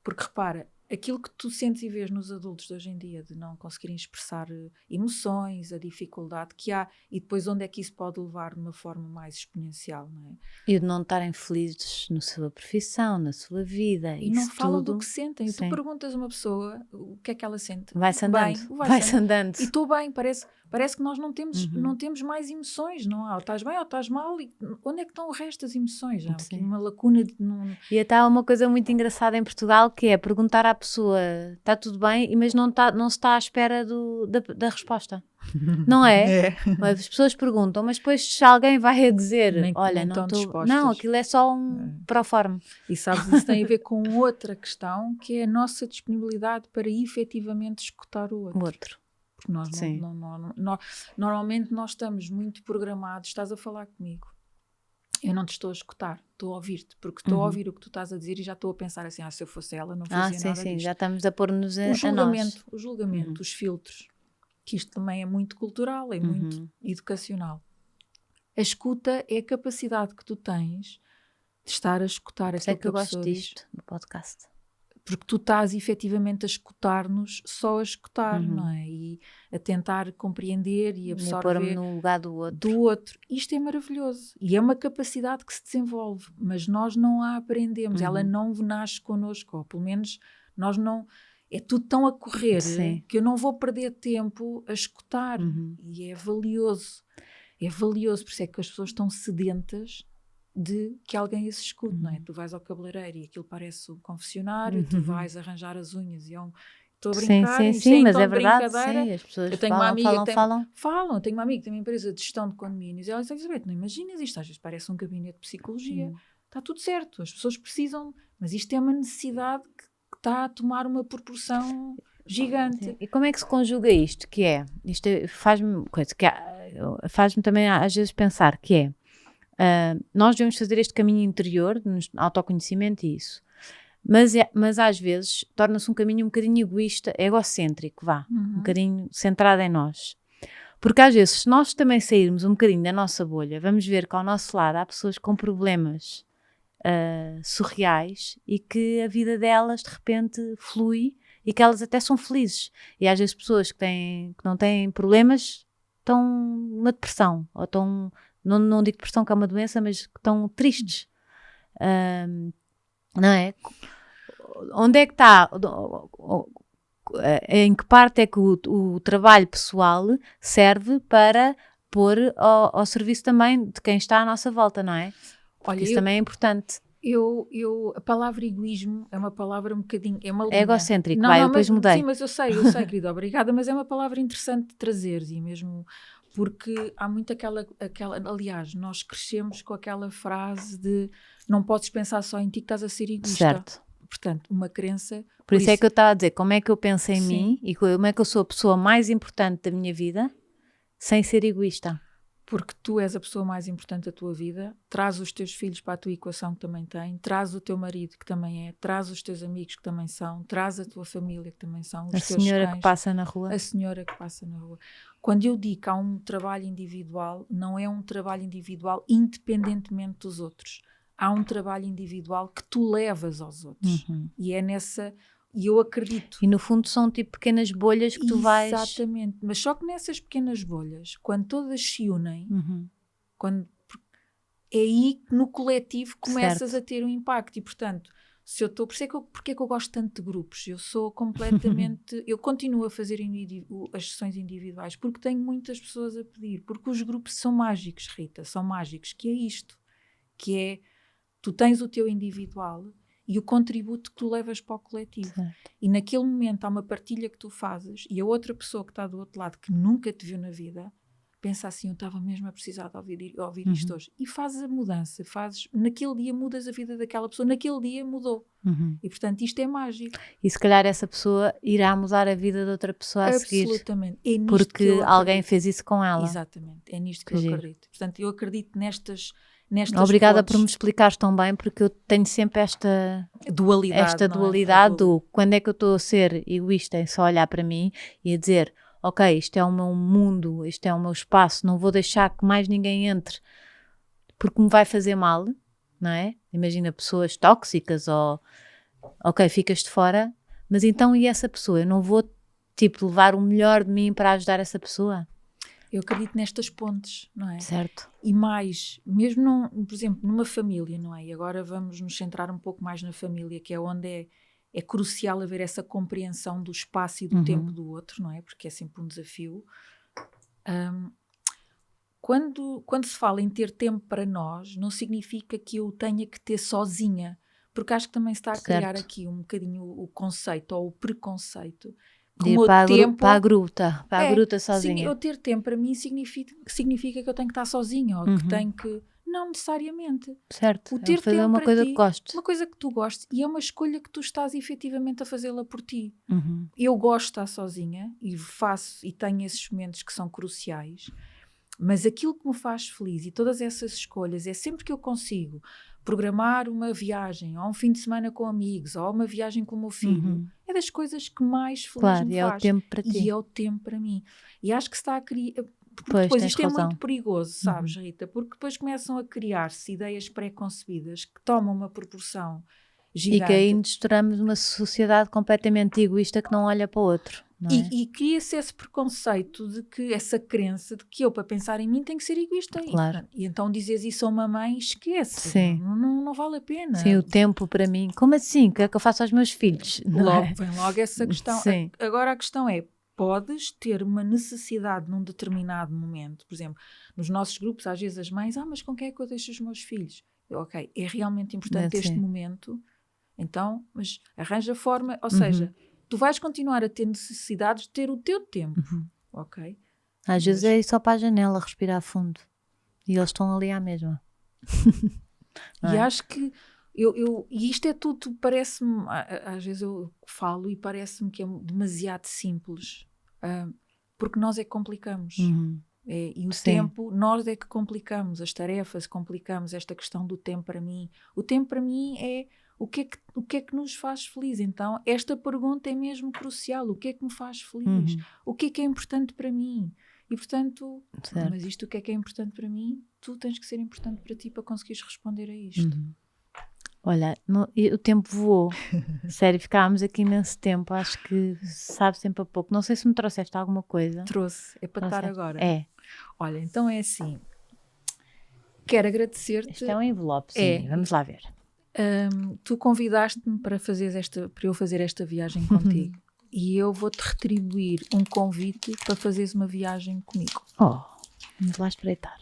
Porque repara, aquilo que tu sentes e vês nos adultos de hoje em dia, de não conseguirem expressar emoções, a dificuldade que há, e depois onde é que isso pode levar de uma forma mais exponencial, não é? E de não estarem felizes na sua profissão, na sua vida. E não falam do que sentem. E tu perguntas a uma pessoa o que é que ela sente. Vai-se andando. Bem, vai-se andando. E estou bem, parece que nós não temos mais emoções, não há? Ou estás bem ou estás mal, e onde é que estão o resto das emoções? Há aqui uma lacuna. E até há uma coisa muito engraçada em Portugal, que é perguntar à pessoa, está tudo bem, mas não se está à espera da resposta. Não é? As pessoas perguntam, mas depois se alguém vai a dizer, olha, não estou... Não, aquilo é só proforme. E sabes, isso tem a ver com outra questão, que é a nossa disponibilidade para efetivamente escutar o outro. Porque nós normalmente nós estamos muito programados, estás a falar comigo, eu não te estou a escutar, estou a ouvir-te, porque estou a ouvir o que tu estás a dizer e já estou a pensar assim, se eu fosse ela não fazia nada disto. Já estamos a pôr-nos a nós. O julgamento, os filtros, que isto também é muito cultural, é muito educacional. A escuta é a capacidade que tu tens de estar a escutar aquilo que eu gosto disto no podcast. Porque tu estás efetivamente a escutar-nos, só a escutar, não é? E a tentar compreender e absorver. Pôr-me no lugar do outro. Isto é maravilhoso. E é uma capacidade que se desenvolve, mas nós não a aprendemos. Ela não nasce connosco, ou pelo menos nós não... É tudo tão a correr que eu não vou perder tempo a escutar. E é valioso. É valioso, por isso é que as pessoas estão sedentas de que alguém as escute, não é? Tu vais ao cabeleireiro e aquilo parece um confessionário, tu vais arranjar as unhas e estou a brincar. Sim, mas é verdade, sim, as pessoas tenho falam, uma amiga falam. Eu tenho uma amiga que tem uma empresa de gestão de condomínios e ela diz, Elizabeth, não imaginas isto, às vezes parece um gabinete de psicologia, está tudo certo, as pessoas precisam, mas isto é uma necessidade que está a tomar uma proporção gigante. Sim. E como é que se conjuga isto? Isto faz-me também às vezes pensar que é, nós devemos fazer este caminho interior de autoconhecimento e isso, mas às vezes torna-se um caminho um bocadinho egoísta, egocêntrico, um bocadinho centrado em nós, porque às vezes se nós também sairmos um bocadinho da nossa bolha, vamos ver que ao nosso lado há pessoas com problemas surreais e que a vida delas de repente flui e que elas até são felizes, e às vezes pessoas que não têm problemas estão numa depressão, ou estão, não digo depressão que é uma doença, mas que estão tristes, não é? Onde é que está, em que parte é que o trabalho pessoal serve para pôr ao serviço também de quem está à nossa volta, não é? Olha, isso também é importante. A palavra egoísmo é uma palavra um bocadinho... É uma linha. É egocêntrico, eu depois mudei. Sim, mas eu sei, querida, obrigada, mas é uma palavra interessante de trazeres, e mesmo porque há muito aquela... Aliás, nós crescemos com aquela frase de não podes pensar só em ti que estás a ser egoísta. Certo. Portanto, uma crença... Por isso é que eu estava a dizer, como é que eu penso em mim e como é que eu sou a pessoa mais importante da minha vida sem ser egoísta. Porque tu és a pessoa mais importante da tua vida, traz os teus filhos para a tua equação que também tem, traz o teu marido que também é, traz os teus amigos que também são, traz a tua família que também são, os teus cães, a senhora que passa na rua. A senhora que passa na rua. Quando eu digo que há um trabalho individual, não é um trabalho individual independentemente dos outros. Há um trabalho individual que tu levas aos outros. E é nessa... E eu acredito. E no fundo são tipo pequenas bolhas que tu vais... Exatamente. Mas só que nessas pequenas bolhas, quando todas se unem, é aí que no coletivo começas a ter um impacto. E portanto, se eu estou... Porque é que eu gosto tanto de grupos? Eu sou completamente... eu continuo a fazer as sessões individuais porque tenho muitas pessoas a pedir. Porque os grupos são mágicos, Rita. São mágicos. Que é isto. Que é... Tu tens o teu individual... e o contributo que tu levas para o coletivo. Certo. E naquele momento há uma partilha que tu fazes e a outra pessoa que está do outro lado, que nunca te viu na vida, pensa assim, eu estava mesmo a precisar de ouvir isto hoje. E fazes a mudança, naquele dia mudas a vida daquela pessoa, naquele dia mudou. E portanto isto é mágico. E se calhar essa pessoa irá mudar a vida de outra pessoa a seguir. Absolutamente. É nisto porque alguém fez isso com ela. Exatamente, é nisto que eu acredito. Portanto, eu acredito nestas Obrigada por me explicares tão bem, porque eu tenho sempre esta dualidade do quando é que eu estou a ser egoísta em só olhar para mim e a dizer, ok, isto é o meu mundo, isto é o meu espaço, não vou deixar que mais ninguém entre porque me vai fazer mal, não é? Imagina pessoas tóxicas ou ok, ficas de fora, Mas então e essa pessoa? Eu não vou, tipo, levar o melhor de mim para ajudar essa pessoa? Eu acredito nestas pontes, não é? Certo. E mais, mesmo, por exemplo, numa família, não é? E agora vamos nos centrar um pouco mais na família, que é onde é crucial haver essa compreensão do espaço e do tempo do outro, não é? Porque é sempre um desafio. Quando se fala em ter tempo para nós, não significa que eu tenha que ter sozinha, porque acho que também se está a criar aqui um bocadinho o conceito ou o preconceito. De ir para a gruta sozinha. Sim, eu ter tempo para mim significa que eu tenho que estar sozinha ou que tenho que... Não necessariamente. Certo. O ter fazer tempo uma coisa ti, que gostes. uma coisa que tu gostes, e é uma escolha que tu estás efetivamente a fazê-la por ti. Eu gosto de estar sozinha e faço e tenho esses momentos que são cruciais, mas aquilo que me faz feliz e todas essas escolhas é sempre que eu consigo programar uma viagem ou um fim de semana com amigos ou uma viagem com o meu filho, é das coisas que mais feliz me faz. E é o tempo para ti. E é o tempo para mim. E acho que se está a criar... Porque depois isto é muito perigoso, sabes, Rita? Porque depois começam a criar-se ideias pré-concebidas que tomam uma proporção gigante. E que aí misturamos uma sociedade completamente egoísta que não olha para o outro. Não é? E cria-se esse preconceito de que, essa crença de que eu, para pensar em mim, tenho que ser egoísta. Claro. E então dizes isso a uma mãe, esquece. Sim. Não vale a pena. Sim, o tempo para mim. Como assim? O que é que eu faço aos meus filhos? Vem logo essa questão. Sim. Agora a questão é, podes ter uma necessidade num determinado momento. Por exemplo, nos nossos grupos, às vezes as mães, mas com quem é que eu deixo os meus filhos? Ok, é realmente importante este momento. Então, mas arranja forma, ou seja, tu vais continuar a ter necessidades de ter o teu tempo, ok? Às vezes é ir só para a janela, respirar fundo. E eles estão ali à mesma. E acho que e isto é tudo, parece-me, às vezes eu falo e parece-me que é demasiado simples, porque nós é que complicamos. E o tempo, nós é que complicamos, as tarefas complicamos, esta questão do tempo para mim. O tempo para mim é o que é que nos faz feliz. Então, esta pergunta é mesmo crucial. O que é que me faz feliz? O que é importante para mim? E, portanto, mas isto o que é importante para mim, tu tens que ser importante para ti para conseguires responder a isto. Olha, o tempo voou. Sério, ficámos aqui imenso tempo. Acho que sabe sempre a pouco. Não sei se me trouxeste alguma coisa. Trouxe. É para estar agora. É. Olha, então é assim. Quero agradecer-te. Isto é um envelope, sim. Vamos lá ver. Tu convidaste-me para eu fazer esta viagem contigo. E eu vou-te retribuir um convite para fazeres uma viagem comigo. Vamos lá espreitar.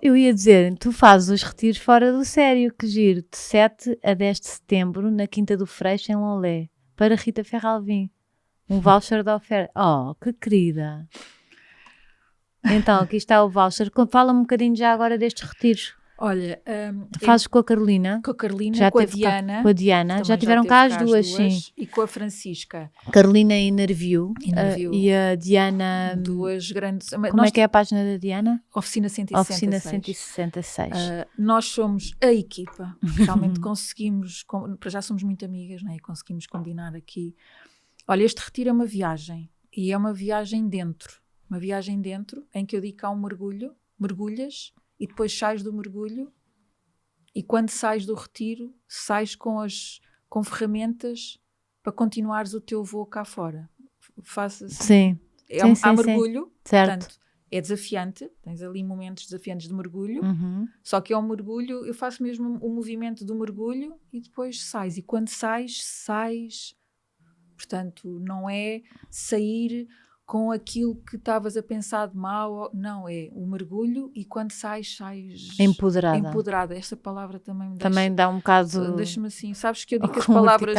Eu ia dizer, tu fazes os retiros fora do sério, que giro, de 7 a 10 de setembro, na Quinta do Freixo, em Lolé, para Rita Ferralvim. Um voucher da oferta. Que querida! Então, aqui está o voucher. Fala-me um bocadinho já agora destes retiros. Olha, fazes com a Carolina? Com a Carolina, já com a Diana. Com a Diana. Já tiveram cá as duas, sim. E com a Francisca. Carolina Interview. E a Diana... Duas grandes... Como é que é a página da Diana? Oficina 166. Oficina 166. Nós somos a equipa. Realmente conseguimos... Já somos muito amigas, não é? E conseguimos combinar aqui. Olha, este retiro é uma viagem. E é uma viagem dentro. Uma viagem dentro em que eu digo que há um mergulho. Mergulhas... E depois sais do mergulho e quando sais do retiro, sais com ferramentas para continuares o teu voo cá fora. Faça assim. Sim. Há mergulho, certo. Portanto, é desafiante, tens ali momentos desafiantes de mergulho, só que é um mergulho, eu faço mesmo o movimento do mergulho e depois sais. E quando sais, portanto, não é sair com aquilo que estavas a pensar de mal, não, é o mergulho e quando sais empoderada. Esta palavra também dá um bocado... Deixa-me assim, sabes que eu digo as palavras...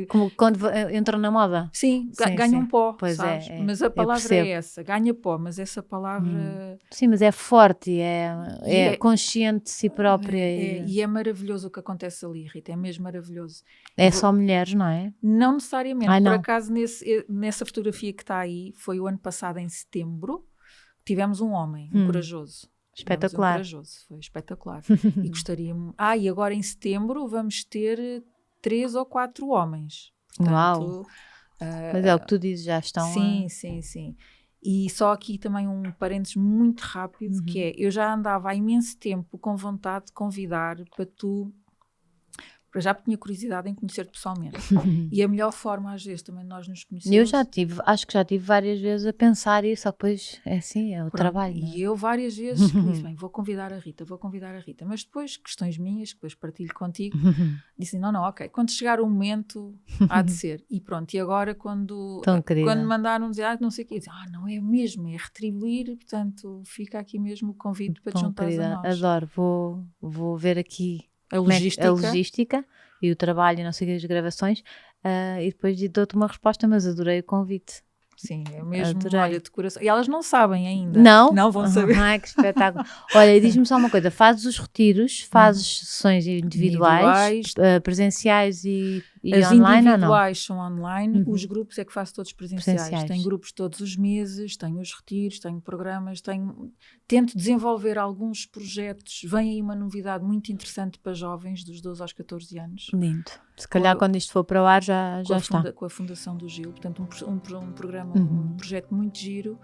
Como quando entram na moda. Sim, ganham pó, pois sabes? Mas a palavra é essa, ganha pó, mas essa palavra... Sim, mas é forte, é consciente de si própria. E é maravilhoso o que acontece ali, Rita, é mesmo maravilhoso. Só mulheres, não é? Não necessariamente, por acaso nessa fotografia que está aí, foi o ano passado em setembro, tivemos um homem, um corajoso. Espetacular. Foi espetacular. E gostaríamos... e agora em setembro vamos ter 3 ou 4 homens. Portanto, uau! Mas é o que tu dizes, já estão... Sim. E só aqui também um parênteses muito rápido, que é, eu já andava há imenso tempo com vontade de convidar para tu Para já tinha curiosidade em conhecer-te pessoalmente. E a melhor forma, às vezes, também nós nos conhecemos... Acho que já tive várias vezes a pensar isso, só depois é assim, é o trabalho. Não é? E eu várias vezes disse, bem, vou convidar a Rita. Mas depois, questões minhas, que depois partilho contigo, disse, não, ok, quando chegar o momento, há de ser. E pronto, e agora quando mandaram dizer, não sei o quê, disse, não é mesmo, é retribuir, portanto, fica aqui mesmo o convite para te juntares a nós. Adoro, vou ver aqui a logística e o trabalho e não sei o que, as gravações, e depois dou-te uma resposta, mas adorei o convite. Sim, é mesmo, olha, de coração. E elas não sabem ainda. Não vão saber. Ai, que espetáculo. Olha, diz-me só uma coisa, fazes os retiros, fazes sessões individuais. Presenciais e as online ou não? As individuais são online, os grupos é que faço todos presenciais. Tenho grupos todos os meses, tenho os retiros, tenho programas, tento desenvolver alguns projetos. Vem aí uma novidade muito interessante para jovens dos 12 aos 14 anos. Lindo. Se calhar quando isto for para o ar já está. Com a Fundação do Gil, portanto um programa, um projeto muito giro,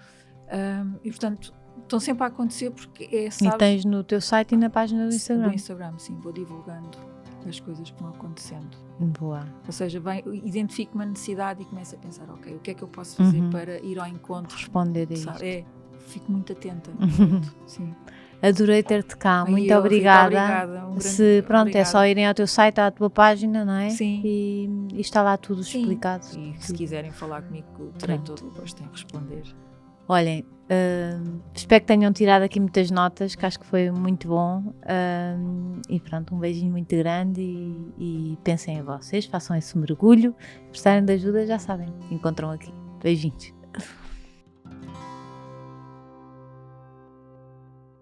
e portanto estão sempre a acontecer porque sabes, e tens no teu site e na página do Instagram? No Instagram, sim, vou divulgando as coisas que vão acontecendo. Boa. Ou seja, identifico uma necessidade e começo a pensar, ok, o que é que eu posso fazer para ir ao encontro? Responder a isto. Fico muito atenta. Sim. Adorei ter-te cá, muito obrigada. É só irem ao teu site, à tua página, não é? Sim. E está lá tudo explicado. E se quiserem falar comigo, terei todo o gosto em responder. Olhem, espero que tenham tirado aqui muitas notas, que acho que foi muito bom. E pronto, um beijinho muito grande e pensem em vocês, façam esse mergulho. Se precisarem de ajuda, já sabem, encontram aqui. Beijinhos.